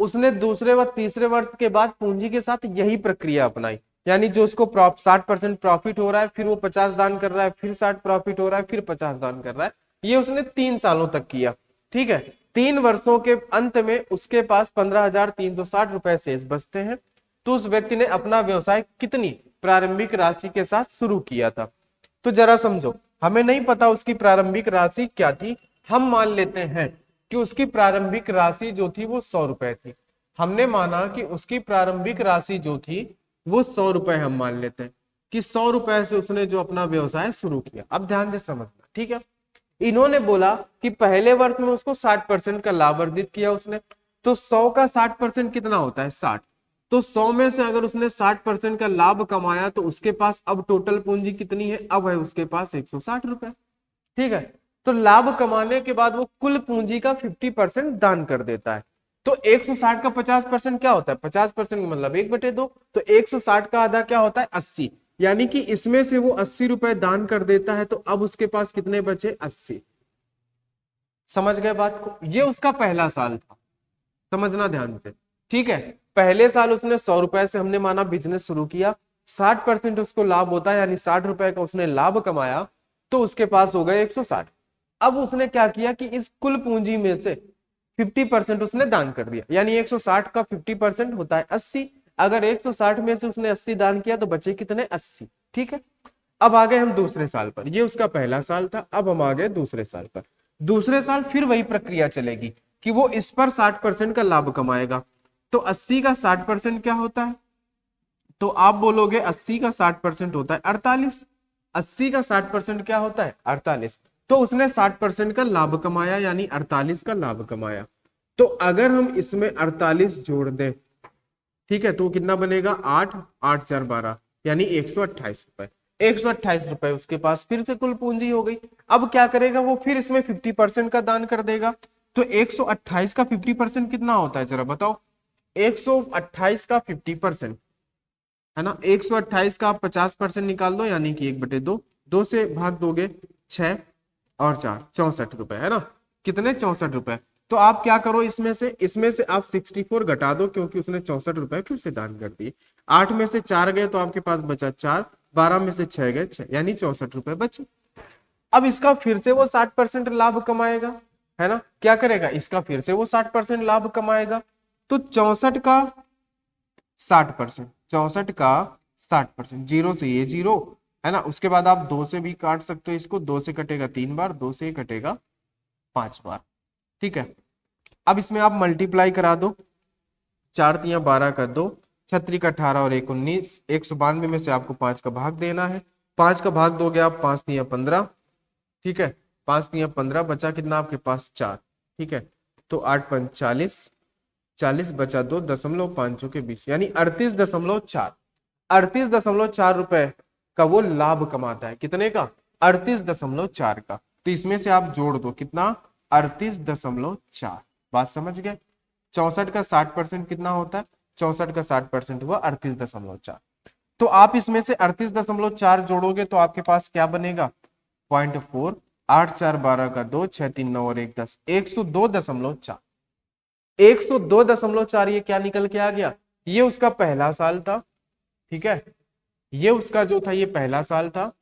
उसने दूसरे व तीसरे वर्ष के बाद पूंजी के साथ यही प्रक्रिया अपनाई, यानी जो उसको 60% प्रॉफिट हो रहा है, फिर वो 50 दान कर रहा है, फिर 60 प्रॉफिट हो रहा है, फिर 50 दान कर रहा है। ये उसने 3 सालों तक किया। ठीक है, 3 वर्षों के अंत में उसके पास 15,360 रुपए शेष बचते हैं। तो उस व्यक्ति ने अपना व्यवसाय कितनी प्रारंभिक राशि के साथ शुरू किया था। तो जरा समझो, हमें नहीं पता उसकी प्रारंभिक राशि क्या थी, हम मान लेते हैं कि उसकी प्रारंभिक राशि जो थी वो 100 रुपए थी। हमने माना कि उसकी प्रारंभिक राशि जो थी वो 100 रुपए, हम मान लेते हैं कि 100 रुपए से उसने जो अपना व्यवसाय शुरू किया। अब ध्यान से समझना, ठीक है। इन्होंने बोला कि पहले वर्ष में उसको 60% का लाभ अर्जित किया उसने, तो 100 का 60% कितना होता है, 60। तो 100 में से अगर उसने 60% का लाभ कमाया तो उसके पास अब टोटल पूंजी कितनी है, अब है उसके पास 160 रुपए। ठीक है, तो लाभ कमाने के बाद वो कुल पूंजी का 50% दान कर देता है। तो 160 का 50% क्या होता है, 50% मतलब 1/2। तो 160 का आधा क्या होता है, 80। यानी कि इसमें से वो 80 रुपए दान कर देता है, तो अब उसके पास कितने बचे, 80। समझ गए बात को, ये उसका पहला साल था, समझना ध्यान से। ठीक है, पहले साल उसने 100 रुपए से हमने माना बिजनेस शुरू किया, 60% उसको लाभ होता है, यानी 60 रुपए का उसने लाभ कमाया, तो उसके पास हो गए 160। अब उसने क्या किया कि इस कुल पूंजी में से 50% उसने दान कर दिया, यानी 160 का 50% होता है 80। अगर 160 में से उसने 80 दान किया तो बचे कितने, 80। ठीक है, अब आ गए हम दूसरे साल पर, ये उसका पहला साल था, अब हम आ गए दूसरे साल पर। दूसरे साल फिर वही प्रक्रिया चलेगी कि वो इस पर 60% का लाभ कमाएगा। तो 80 का 60% क्या होता है? तो आप बोलोगे 80 का 60% होता है 48। 80 का 60% क्या होता है? 48। तो उसने 60% का लाभ कमाया, यानी 48 का लाभ कमाया। तो अगर हम इसमें 48 जोड़ दें, ठीक है, तो कितना बनेगा? 8, 8 4 12, यानी 128 रुपए। 128 रुपए उसके पास फिर से कुल पूंजी हो गई। अब क्या करेगा वो? फिर इसमें 50% का दान कर देगा। तो 128 का 50% कितना होता है, जरा बताओ? 128 का 50%, है ना, 128 का आप 50% निकाल दो, यानी कि 1/2। 2 से भाग दोगे, 6 और 4, 64 रुपए, है ना। कितने? 64 रुपए। तो आप क्या करो, इसमें से आप 64 घटा दो, क्योंकि उसने 64 रुपए फिर से दान कर दिए। 8 में से 4 गए तो आपके पास बचा 4, 12 में से 6 गए 6, यानी 64 रुपए बचे। अब इसका फिर से वो 60% लाभ कमाएगा, है ना। क्या करेगा? इसका फिर से वो 60% लाभ कमाएगा। तो 64 का 60%, 64 का 60%, जीरो से ये जीरो, है ना। उसके बाद आप 2 से भी काट सकते हो इसको, 2 से कटेगा 3 बार, 2 से कटेगा 5 बार, ठीक है। अब इसमें आप मल्टीप्लाई करा दो, 4 तिया 12 का 2, 36 का 18 और 1 19, 192 में से आपको 5 का भाग देना है। 5 का भाग दोगे आप, 5 तिया 15, ठीक है, 5 तिया 15, बचा कितना आपके पास? 4, ठीक है। तो 8 5 40, 40 बचा 2, 5.5 यानी 38.4, 38.4 रुपए का वो लाभ कमाता है। कितने का? 38.4 का। तो इसमें से आप जोड़ दो, कितना? 38.4। बात समझ गए? 64 का 60% कितना होता है? 64 का 60% हुआ 38.4। तो आप इसमें से 38.4 जोड़ोगे तो आपके पास क्या बनेगा? 0.4, 8 4 12 का 2, 6 3 9 और 1 10, 102.4। 102.4 ये क्या निकल के आ गया? ये उसका पहला साल था, ठीक है, ये उसका जो था ये पहला साल था।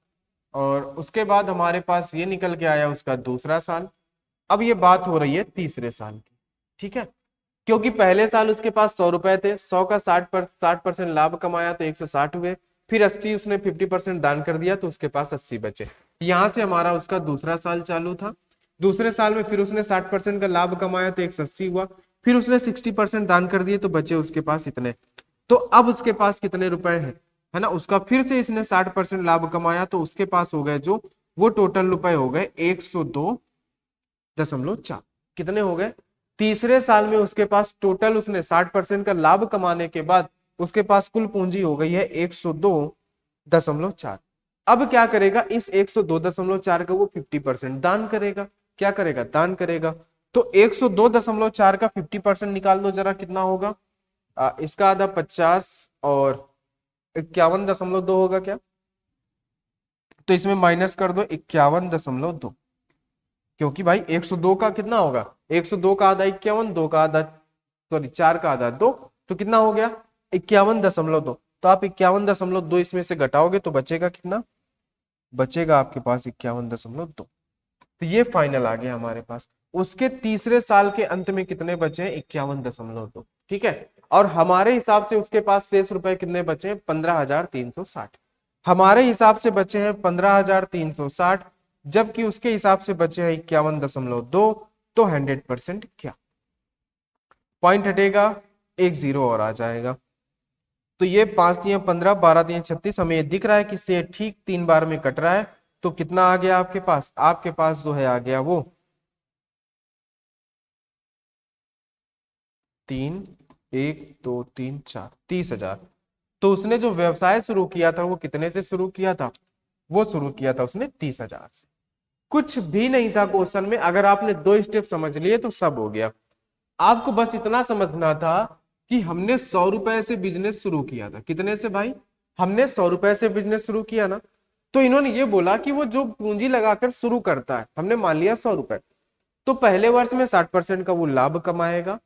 और उसके बाद हमारे पास ये निकल के आया उसका दूसरा साल। अब ये बात हो रही है तीसरे साल की, ठीक है, क्योंकि पहले साल उसके पास 100 रुपए थे, 100 का 60% लाभ कमाया तो 160 हुए, फिर 80 उसने 50% दान कर दिया तो उसके पास 80 बचे। यहां से हमारा उसका दूसरा साल चालू था। दूसरे साल में फिर उसने 60% का लाभ कमाया तो 180 हुआ, फिर उसने 60% दान कर दिए तो बचे उसके पास इतने। तो अब उसके पास कितने रुपए हैं, है ना, उसका फिर से इसने 60% लाभ कमाया तो उसके पास हो गए जो वो टोटल रुपए हो गए 102.4। कितने हो गए? तीसरे साल में उसके पास टोटल, उसने 60% का लाभ कमाने के बाद उसके पास कुल पूंजी हो गई है 102.4। अब क्या करेगा? इस 102.4 का वो 50% दान करेगा। क्या करेगा? दान करेगा। तो 102.4 का 50% निकाल दो जरा, कितना होगा? इसका आधा 50 और 51.2 होगा क्या? तो इसमें माइनस कर दो 51.2, क्योंकि भाई 102 का कितना होगा? 102 का आधा 51, 2 का आधा, सॉरी 4 का आधा 2, तो कितना हो गया? 51.2। तो आप 51.2 इसमें से घटाओगे तो बचेगा कितना? बचेगा आपके पास 51.2। तो ये फाइनल आ गया हमारे पास। उसके तीसरे साल के अंत में कितने बचे हैं? 51.2, ठीक है। और हमारे हिसाब से उसके पास शेष रुपए कितने बचे हैं? 15,360। हमारे हिसाब से बचे हैं 15,360, जबकि उसके हिसाब से बचे हैं 51.2। तो 100% क्या? पॉइंट हटेगा, एक जीरो और आ जाएगा। तो ये 5 दिए 15, 12 दिए 36, हमें ये दिख रहा है कि से ठीक 3 बार में कट रहा है। तो कितना आ गया आपके पास? आपके पास जो है आ गया वो 3, 1 2 3 4, 30,000। तो उसने जो व्यवसाय शुरू किया था वो कितने से शुरू किया था? वो शुरू किया था उसने 30,000 से। कुछ भी नहीं था क्वेश्चन में, अगर आपने 2 स्टेप समझ लिए तो सब हो गया। आपको बस इतना समझना था कि हमने 100 रुपए से बिजनेस शुरू किया था। कितने से भाई? हमने 100 रुपए से बिजनेस शुरू किया ना। तो इन्होंने ये बोला कि वो जो पूंजी लगाकर शुरू करता है, हमने मान लिया 100 रुपए, तो पहले वर्ष में 60% का वो लाभ कमाएगा,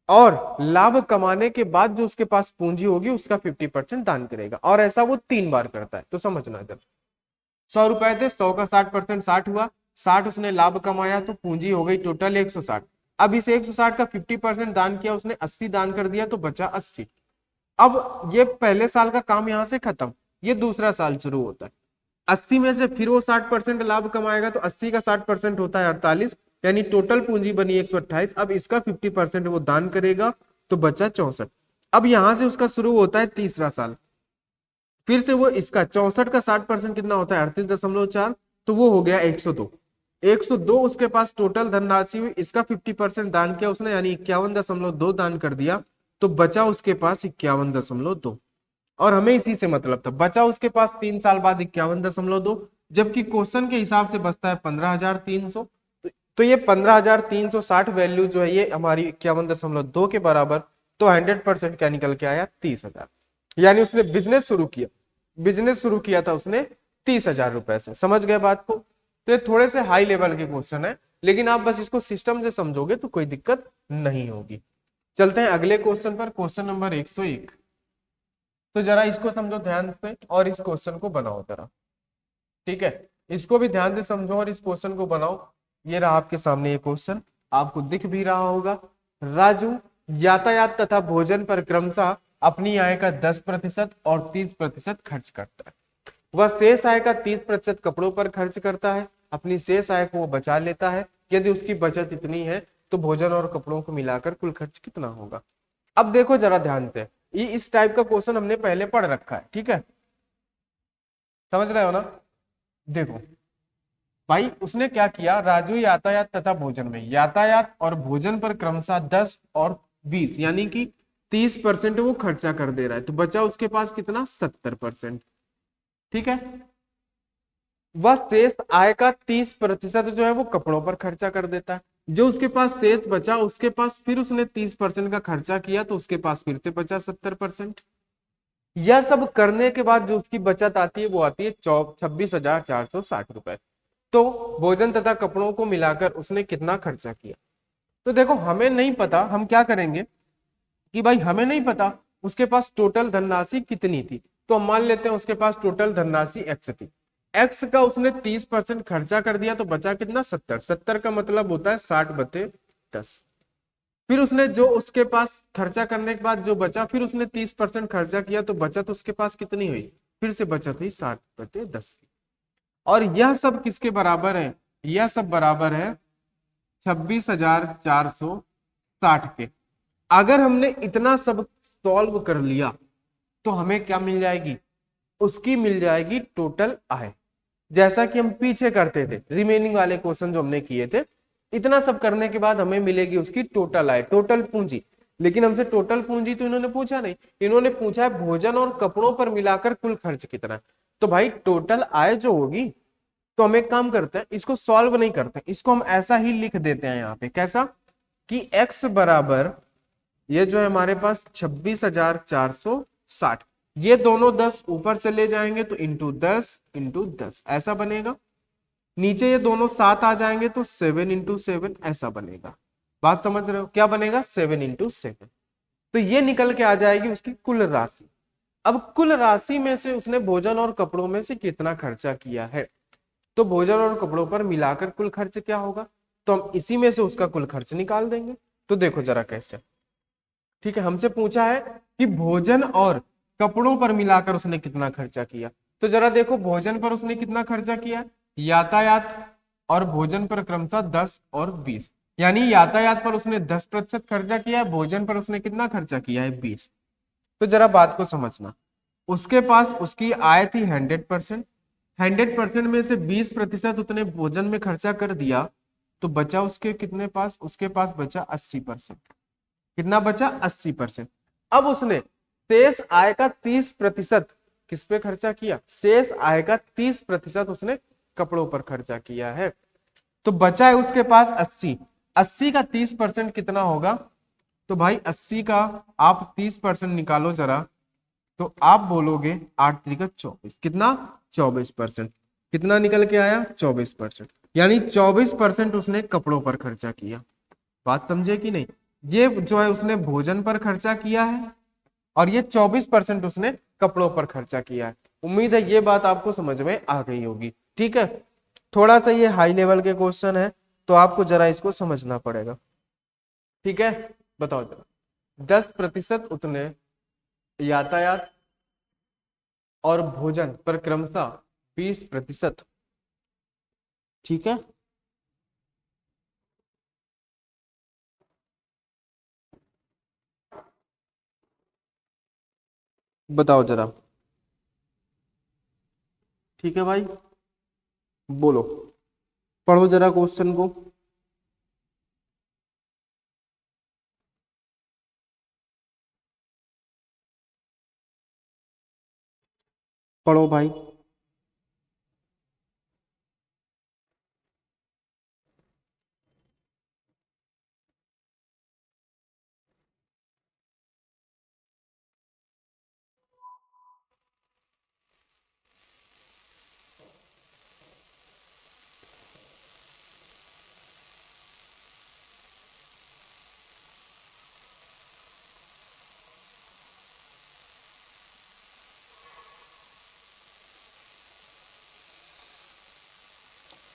और लाभ कमाने के बाद जो उसके पास पूंजी होगी उसका 50% दान करेगा, और ऐसा वो 3 बार करता है। तो समझना, जब 100 रुपए थे, 100 का 60% 60 हुआ, 60 उसने लाभ कमाया तो पूंजी हो गई टोटल 160। अब इस 160 का 50% दान किया उसने, 80 दान कर दिया तो बचा 80। अब ये पहले साल का काम यहां से खत्म, ये दूसरा साल शुरू होता है। 80 में से फिर वो 60% लाभ कमाएगा, तो 80 का 60% होता है 48, यानी टोटल पूंजी बनी 128। अब इसका 50% वो दान करेगा, तो बचा 64। अब यहां से उसका शुरू होता है तीसरा साल, फिर से वो इसका 64 का 60% कितना होता है 38.4, तो वो हो गया 102। 102 उसके पास टोटल धनराशि हुई, इसका 50% दान किया उसने, यानी 51.2 दान कर दिया, तो बचा उसके पास 51.2। और हमें इसी से मतलब था, बचा उसके पास 3 साल बाद 51.2, जबकि क्वेश्चन के हिसाब से बचता है 15,300। तो ये 15,360 वैल्यू जो है ये हमारी 51.2 के बराबर, तो 100% क्या निकल के आया 30,000। यानी उसने बिजनेस शुरू किया था उसने 30,000 रुपए से। समझ गए बात को? तो ये थोड़े से हाई लेवल के क्वेश्चन है, लेकिन आप बस इसको सिस्टम से समझोगे तो कोई दिक्कत नहीं होगी। चलते हैं अगले क्वेश्चन पर, क्वेश्चन नंबर 101। तो जरा इसको समझो ध्यान से और इस क्वेश्चन को बनाओ जरा, ठीक है? इसको भी ध्यान से समझो और इस क्वेश्चन को बनाओ। ये रहा आपके सामने ये क्वेश्चन, आपको दिख भी रहा होगा। राजू यातायात तथा भोजन पर क्रमशः अपनी आय का 10% और 30% खर्च करता है। वह शेष आय का 30% कपड़ों पर खर्च करता है, अपनी शेष आय को वो बचा लेता है। यदि उसकी बचत इतनी है तो भोजन और कपड़ों को मिलाकर कुल खर्च कितना होगा? अब देखो जरा ध्यान से, ये इस टाइप का क्वेश्चन हमने पहले पढ़ रखा है, ठीक है? समझ रहे हो ना? देखो भाई उसने क्या किया, राजू यातायात तथा भोजन में, यातायात और भोजन पर क्रमशः 10 और 20 यानी कि 30% वो खर्चा कर दे रहा है, तो बचा उसके पास कितना 70%। ठीक है, वह शेष आय का 30% जो है वो कपड़ों पर खर्चा कर देता है। जो उसके पास शेष बचा उसके पास फिर उसने 30% का खर्चा किया, तो उसके पास फिर से बचा 70%। यह सब करने के बाद जो उसकी बचत आती है वो आती है 26,460 रुपए। तो भोजन तथा कपड़ों को मिलाकर उसने कितना खर्चा किया? तो देखो हमें नहीं पता, हम क्या करेंगे कि भाई हमें नहीं पता उसके पास टोटल धनराशि कितनी थी, तो हम मान लेते हैं उसके पास टोटल धनराशि एक्स थी। एक्स का उसने 30% खर्चा कर दिया, तो बचा कितना 70। 70 का मतलब होता है 60/10। फिर उसने जो उसके पास खर्चा करने के बाद जो बचा, फिर उसने 30% खर्चा किया, तो बचत उसके पास कितनी हुई? फिर से बचत हुई 60/10 की। और यह सब किसके बराबर है? यह सब बराबर है 26,460 के। अगर हमने इतना सब सॉल्व कर लिया तो हमें क्या मिल जाएगी? उसकी मिल जाएगी टोटल आय, जैसा कि हम पीछे करते थे रिमेनिंग वाले क्वेश्चन जो हमने किए थे। इतना सब करने के बाद हमें मिलेगी उसकी टोटल आय, टोटल पूंजी। लेकिन हमसे टोटल पूंजी तो इन्होंने पूछा नहीं, इन्होंने पूछा है भोजन और कपड़ों पर मिलाकर कुल खर्च कितना है। तो भाई टोटल आय जो होगी, तो हम एक काम करते हैं, इसको सॉल्व नहीं करते, इसको हम ऐसा ही लिख देते हैं यहाँ पे। कैसा? कि x बराबर ये जो है हमारे पास 26,460, ये दोनों 10 ऊपर चले जाएंगे तो इंटू 10 ऐसा बनेगा। नीचे ये दोनों 7 आ जाएंगे तो 7 × 7 ऐसा बनेगा। बात समझ रहे हो? क्या बनेगा? 7 × 7। तो ये निकल के आ जाएगी उसकी कुल राशि। अब कुल राशि में से उसने भोजन और कपड़ों में से कितना खर्चा किया है, तो भोजन और कपड़ों पर मिलाकर कुल खर्च क्या होगा, तो हम इसी में से उसका कुल खर्च निकाल देंगे। तो देखो जरा कैसे, ठीक है? हमसे पूछा है कि भोजन और कपड़ों पर मिलाकर उसने कितना खर्चा किया, तो जरा देखो भोजन पर उसने कितना खर्चा किया, यातायात और भोजन पर क्रमशः 10 और 20, यानी यातायात पर उसने 10% खर्चा किया है, भोजन पर उसने कितना खर्चा किया है 20। तो जरा बात को समझना, उसके पास उसकी आय थी 100%, 100% में से 20% उसने भोजन में खर्चा कर दिया, तो बचा उसके कितने पास? उसके पास बचा 80%। कितना बचा? 80%। अब उसने शेष आय का 30% किस पे खर्चा किया? शेष आय का 30% उसने कपड़ों पर खर्चा किया है, तो बचा है उसके पास 80। 80 का 30% कितना होगा? तो भाई 80 का आप 30% निकालो जरा, तो आप बोलोगे 8 3 का 24, कितना? 24%। कितना निकल के आया? 24%। यानी 24% उसने कपड़ों पर खर्चा किया। बात समझे कि नहीं? ये जो है उसने भोजन पर खर्चा किया है, और ये 24% उसने कपड़ों पर खर्चा किया है। उम्मीद है ये बात आपको समझ में आ गई होगी। ठीक है, थोड़ा सा ये हाई लेवल के क्वेश्चन है, तो आपको जरा इसको समझना पड़ेगा। ठीक है, बताओ जरा, 10% उसने यातायात और भोजन पर क्रमशः 20%। ठीक है। बताओ जरा। ठीक है भाई, बोलो, पढ़ो जरा क्वेश्चन को। पढ़ो भाई।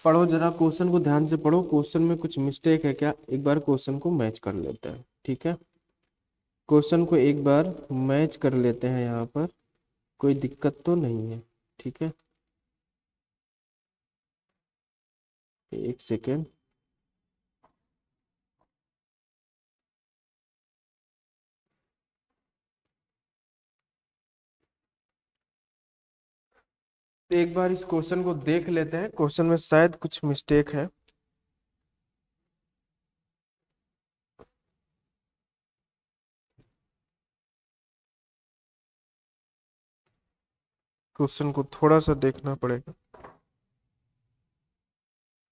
पढ़ो जरा क्वेश्चन को, ध्यान से पढ़ो। क्वेश्चन में कुछ मिस्टेक है क्या, एक बार क्वेश्चन को मैच कर लेते हैं। ठीक है, क्वेश्चन को एक बार मैच कर लेते हैं, यहाँ पर कोई दिक्कत तो नहीं है। ठीक है, एक सेकेंड। एक बार इस क्वेश्चन को देख लेते हैं, क्वेश्चन में शायद कुछ मिस्टेक है। क्वेश्चन को थोड़ा सा देखना पड़ेगा।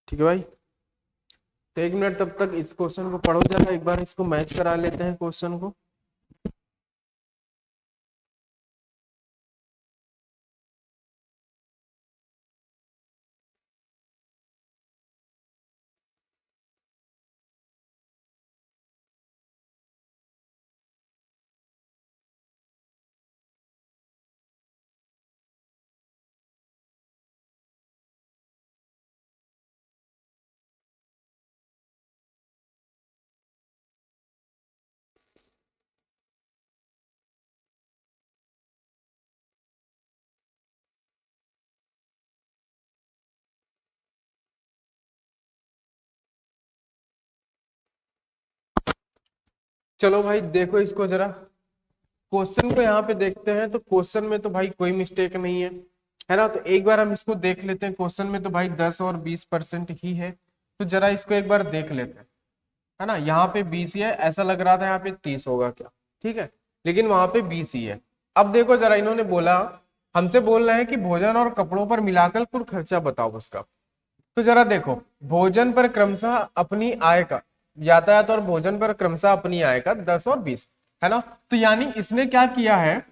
ठीक है भाई, तो 1 मिनट तब तक इस क्वेश्चन को पढ़ो जरा, एक बार इसको मैच करा लेते हैं क्वेश्चन को। चलो भाई देखो इसको जरा, क्वेश्चन को यहाँ पे देखते हैं, तो क्वेश्चन में तो भाई कोई मिस्टेक नहीं है ना। तो एक बार हम इसको देख लेते हैं, क्वेश्चन में तो भाई 10 और 20% ही है। तो जरा इसको एक बार देख लेते हैं, है ना। यहाँ पे 20 ही है, ऐसा लग रहा था यहाँ पे 30 होगा क्या। ठीक है, लेकिन वहां पे 20 ही है। अब देखो जरा, इन्होंने बोला, हमसे बोल रहे हैं कि भोजन और कपड़ों पर मिलाकर कुल खर्चा बताओ उसका। तो जरा देखो, भोजन पर क्रमशः अपनी आय का, यातायात और भोजन पर क्रमशः अपनी आय का 10 और 20, है ना। तो यानी इसने क्या किया है,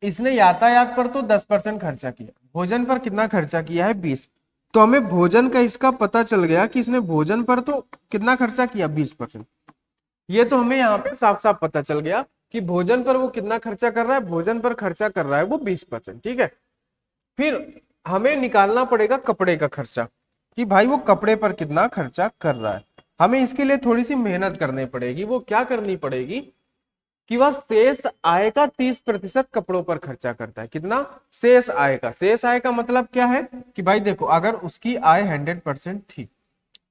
इसने यातायात पर तो 10% खर्चा किया, भोजन पर कितना खर्चा किया है, 20। तो हमें भोजन का इसका पता चल गया कि इसने भोजन पर तो कितना खर्चा किया, 20%। ये तो हमें यहाँ पे साफ साफ पता चल गया कि भोजन पर वो कितना खर्चा कर रहा है, भोजन पर खर्चा कर रहा है वो 20%। ठीक है, फिर हमें निकालना पड़ेगा कपड़े का खर्चा, कि भाई वो कपड़े पर कितना खर्चा कर रहा है। हमें इसके लिए थोड़ी सी मेहनत करनी पड़ेगी। वो क्या करनी पड़ेगी कि वह शेष आय का 30% कपड़ों पर खर्चा करता है। कितना, शेष आय का। शेष आय का मतलब क्या है कि भाई देखो, अगर उसकी आय 100% थी,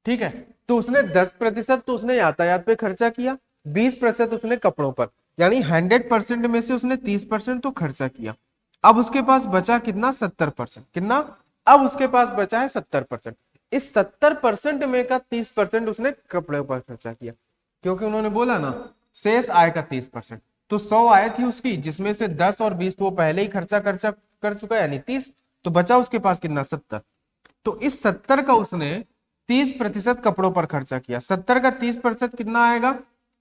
ठीक है, तो उसने 10% तो उसने यातायात पे खर्चा किया, 20% उसने कपड़ों पर, यानी 100% में से उसने 30% तो खर्चा किया। अब उसके पास बचा कितना, 70%। कितना, अब उसके पास बचा है 70%। इस 70% में का 30% उसने कपड़े पर खर्चा किया, क्योंकि उन्होंने बोला ना शेष आय का 30%। तो 100 आय थी उसकी, जिसमें से 10 और 20 तो वो पहले ही खर्चा कर चुका है, यानी 30। तो बचा उसके पास कितना, 70। तो इस 70 का उसने 30% कपड़ों पर खर्चा किया। 70 का 30% कितना आएगा,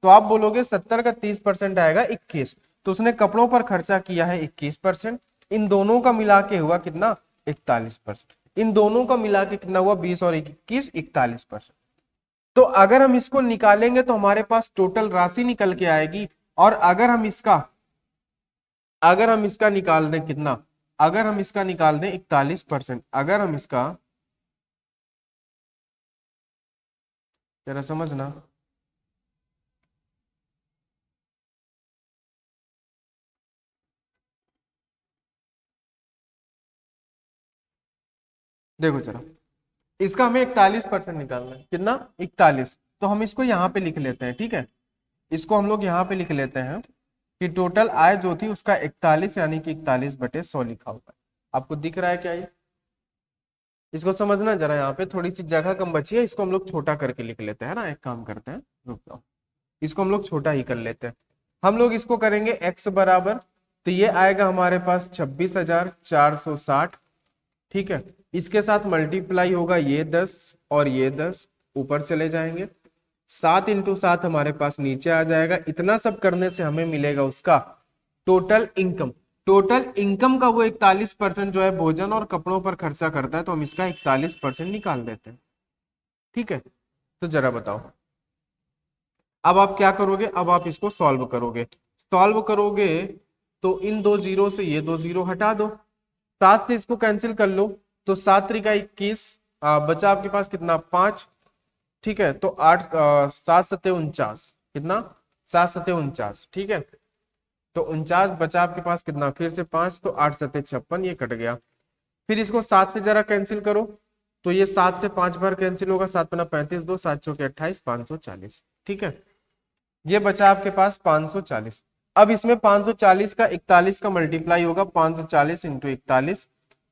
तो आप बोलोगे 70 का 30% आएगा 21। तो उसने कपड़ों पर खर्चा किया है 21%। इन दोनों का मिला के हुआ कितना, 41%। इन दोनों का मिला के कितना हुआ, 20 और 21, 41%। तो अगर हम इसको निकालेंगे तो हमारे पास टोटल राशि निकल के आएगी। और अगर हम इसका निकाल दें कितना, अगर हम इसका निकाल दें 41%, अगर हम इसका, जरा समझना, देखो जरा, इसका हमें 41% निकालना है, कितना 41। तो हम इसको यहाँ पे लिख लेते हैं, ठीक है, इसको हम लोग यहाँ पे लिख लेते हैं कि टोटल आय जो थी उसका 41 यानी कि 41/100 लिखा हुआ है। आपको दिख रहा है क्या ये? इसको समझना जरा, यहाँ पे थोड़ी सी जगह कम बची है, इसको हम लोग छोटा करके लिख लेते हैं ना। एक काम करते हैं, रुक जाओ, इसको हम लोग छोटा ही कर लेते हैं। हम लोग इसको करेंगे x बराबर, तो ये आएगा हमारे पास 26,460, ठीक है। इसके साथ मल्टीप्लाई होगा ये 10 और ये 10 ऊपर चले जाएंगे, 7 इंटू 7 हमारे पास नीचे आ जाएगा। इतना सब करने से हमें मिलेगा उसका टोटल इनकम। टोटल इनकम का वो 41% जो है भोजन और कपड़ों पर खर्चा करता है, तो हम इसका 41% निकाल देते हैं, ठीक है। तो जरा बताओ, अब आप क्या करोगे? अब आप इसको सॉल्व करोगे। सॉल्व करोगे तो इन दो जीरो से ये दो जीरो हटा दो, 7 से इसको कैंसिल कर लो, तो 7 त्रिका 21, बचा आपके पास कितना 5, ठीक है। तो 8 7 सत्ते 49, कितना 7 सत्ते 49, ठीक है। तो 49 बचा आपके पास कितना, फिर से 5, तो 8 सत्ते 56, ये कट गया। फिर इसको 7 से जरा कैंसिल करो, तो ये 7 से 5 बार कैंसिल होगा, 7 पन्ना 35, 2 7 चौके 28, 540, ठीक है। ये बचा आपके पास 540। अब इसमें 540 का 41 का मल्टीप्लाई होगा, 540 इंटू 41।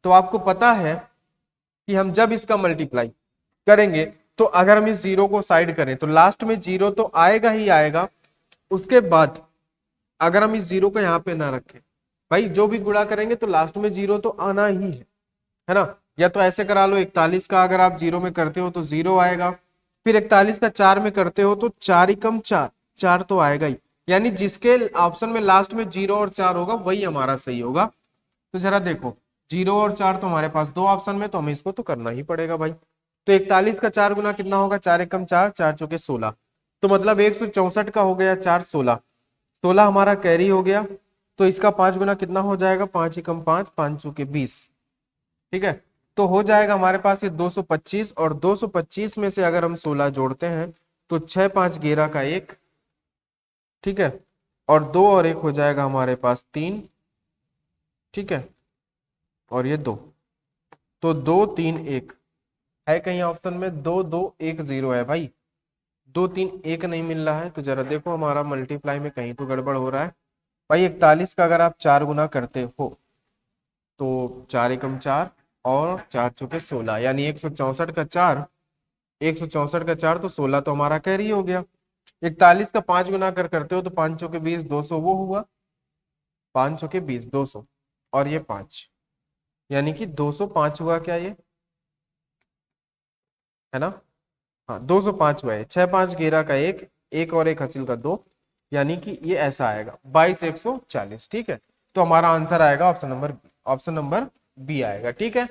तो आपको पता है कि हम जब इसका मल्टीप्लाई करेंगे तो अगर हम इस जीरो को साइड करें तो लास्ट में जीरो तो आएगा ही आएगा। उसके बाद अगर हम इस जीरो को यहाँ पे ना रखें, भाई जो भी गुणा करेंगे तो लास्ट में जीरो तो आना ही है ना। या तो ऐसे करा लो, 41 का अगर आप जीरो में करते हो तो जीरो आएगा, फिर 41 का 4 में करते हो तो 4 एकम 4, 4 तो आएगा ही। यानी जिसके ऑप्शन में लास्ट में 0 और 4 होगा वही हमारा सही होगा। तो जरा देखो, 0 और 4 तो हमारे पास दो ऑप्शन में, तो हमें इसको तो करना ही पड़ेगा भाई। तो 41 का 4 गुना कितना होगा, 4 एकम 4, 4 चौके 16, तो मतलब 164 का हो गया 4 16, 16 हमारा कैरी हो गया। तो इसका 5 गुना कितना हो जाएगा, 5 एकम 5, 5 चौके 20, ठीक है। तो हो जाएगा हमारे पास ये 225, और 225 में से अगर हम 16 जोड़ते हैं तो 6 5 11 का 1, ठीक है, और 2 और 1 हो जाएगा हमारे पास 3, ठीक है, और ये 2, तो 2 3 1 है कहीं ऑप्शन में, 2 2 1 0 है भाई, 2 3 1 नहीं मिल रहा है। तो जरा देखो हमारा मल्टीप्लाई में कहीं तो गड़बड़ हो रहा है भाई। 41 का अगर आप 4 गुना करते हो तो 4 एकम 4 और 4 चौके 16, यानी 164 का 4, 164 का 4 तो 16 तो हमारा कैरी हो गया। 41 का 5 गुना करते हो तो 5 चौके 20, 200 वो हुआ, 5 चौके 20 200, और ये 5, यानी कि 205 हुआ क्या ये, है ना। हाँ 205 हुआ है, 6 5 11 का 1, 1 और 1 हासिल का 2, यानी कि ये ऐसा आएगा 22,140, ठीक है। तो हमारा आंसर आएगा ऑप्शन नंबर बी आएगा, ठीक है।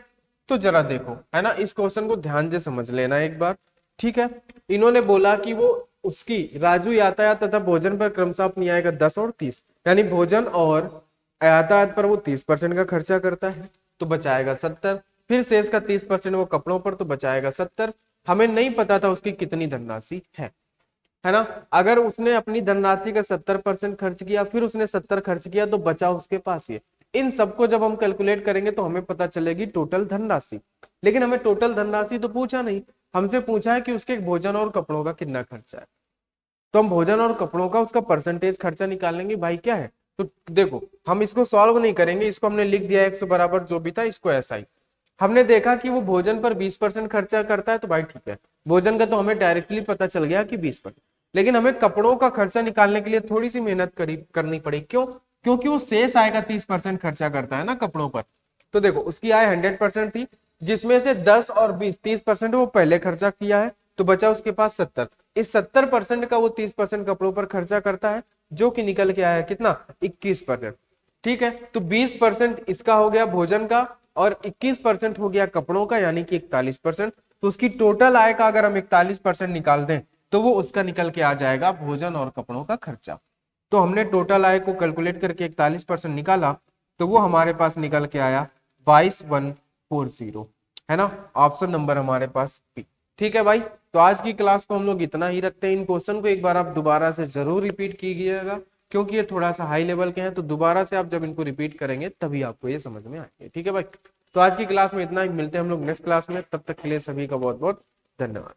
तो जरा देखो, है ना, इस क्वेश्चन को ध्यान से समझ लेना एक बार, ठीक है। इन्होंने बोला कि वो उसकी राजू यातायात तथा भोजन पर क्रमशः अपनी आय का 10 और 30, यानी भोजन और यातायात पर वो 30% का खर्चा करता है तो बचाएगा 70, फिर शेष का 30% वो कपड़ों पर तो बचाएगा 70। हमें नहीं पता था उसकी कितनी धनराशि है ना। अगर उसने अपनी धनराशि का 70% खर्च किया, फिर उसने 70 खर्च किया, तो बचा उसके पास ये। इन सबको जब हम कैलकुलेट करेंगे तो हमें पता चलेगी टोटल धनराशि। लेकिन हमें टोटल धनराशि तो पूछा नहीं, हमसे पूछा है कि उसके भोजन और कपड़ों का कितना खर्चा है। तो हम भोजन और कपड़ों का उसका परसेंटेज खर्चा निकालेंगे भाई, क्या है। तो देखो हम इसको सॉल्व नहीं करेंगे, इसको हमने लिख दिया एक्स बराबर जो भी था इसको ऐसा ही। हमने देखा कि वो भोजन पर 20% खर्चा करता है, तो भाई ठीक है, भोजन का तो हमें डायरेक्टली पता चल गया कि 20%। लेकिन हमें कपड़ों का खर्चा निकालने के लिए थोड़ी सी मेहनत करनी पड़ी, क्यों? क्योंकि वो शेष आय का 30% खर्चा करता है ना कपड़ों पर। तो देखो उसकी आय 100% थी, जिसमें से 10 और 20 30% वो पहले खर्चा किया है, तो बचा उसके पास 70। इस 70% का वो 30% कपड़ों पर खर्चा करता है, जो कि निकल के आया कितना, 21%, ठीक है। तो 20% इसका हो गया भोजन का और 21% हो गया कपड़ों का, यानी कि 41%। तो उसकी टोटल आय का अगर हम 41% निकाल दें तो वो उसका निकल के आ जाएगा भोजन और कपड़ों का खर्चा। तो हमने टोटल आय को कैलकुलेट करके 41% निकाला, तो वो हमारे पास निकल के आया 22,140, है ना। ऑप्शन नंबर हमारे पास बी, ठीक है भाई। तो आज की क्लास को हम लोग इतना ही रखते हैं। इन क्वेश्चन को एक बार आप दोबारा से जरूर रिपीट कीजिएगा, क्योंकि ये थोड़ा सा हाई लेवल के हैं, तो दोबारा से आप जब इनको रिपीट करेंगे तभी आपको ये समझ में आएंगे, ठीक है भाई। तो आज की क्लास में इतना ही, मिलते हैं हम लोग नेक्स्ट क्लास में, तब तक के लिए सभी का बहुत बहुत धन्यवाद।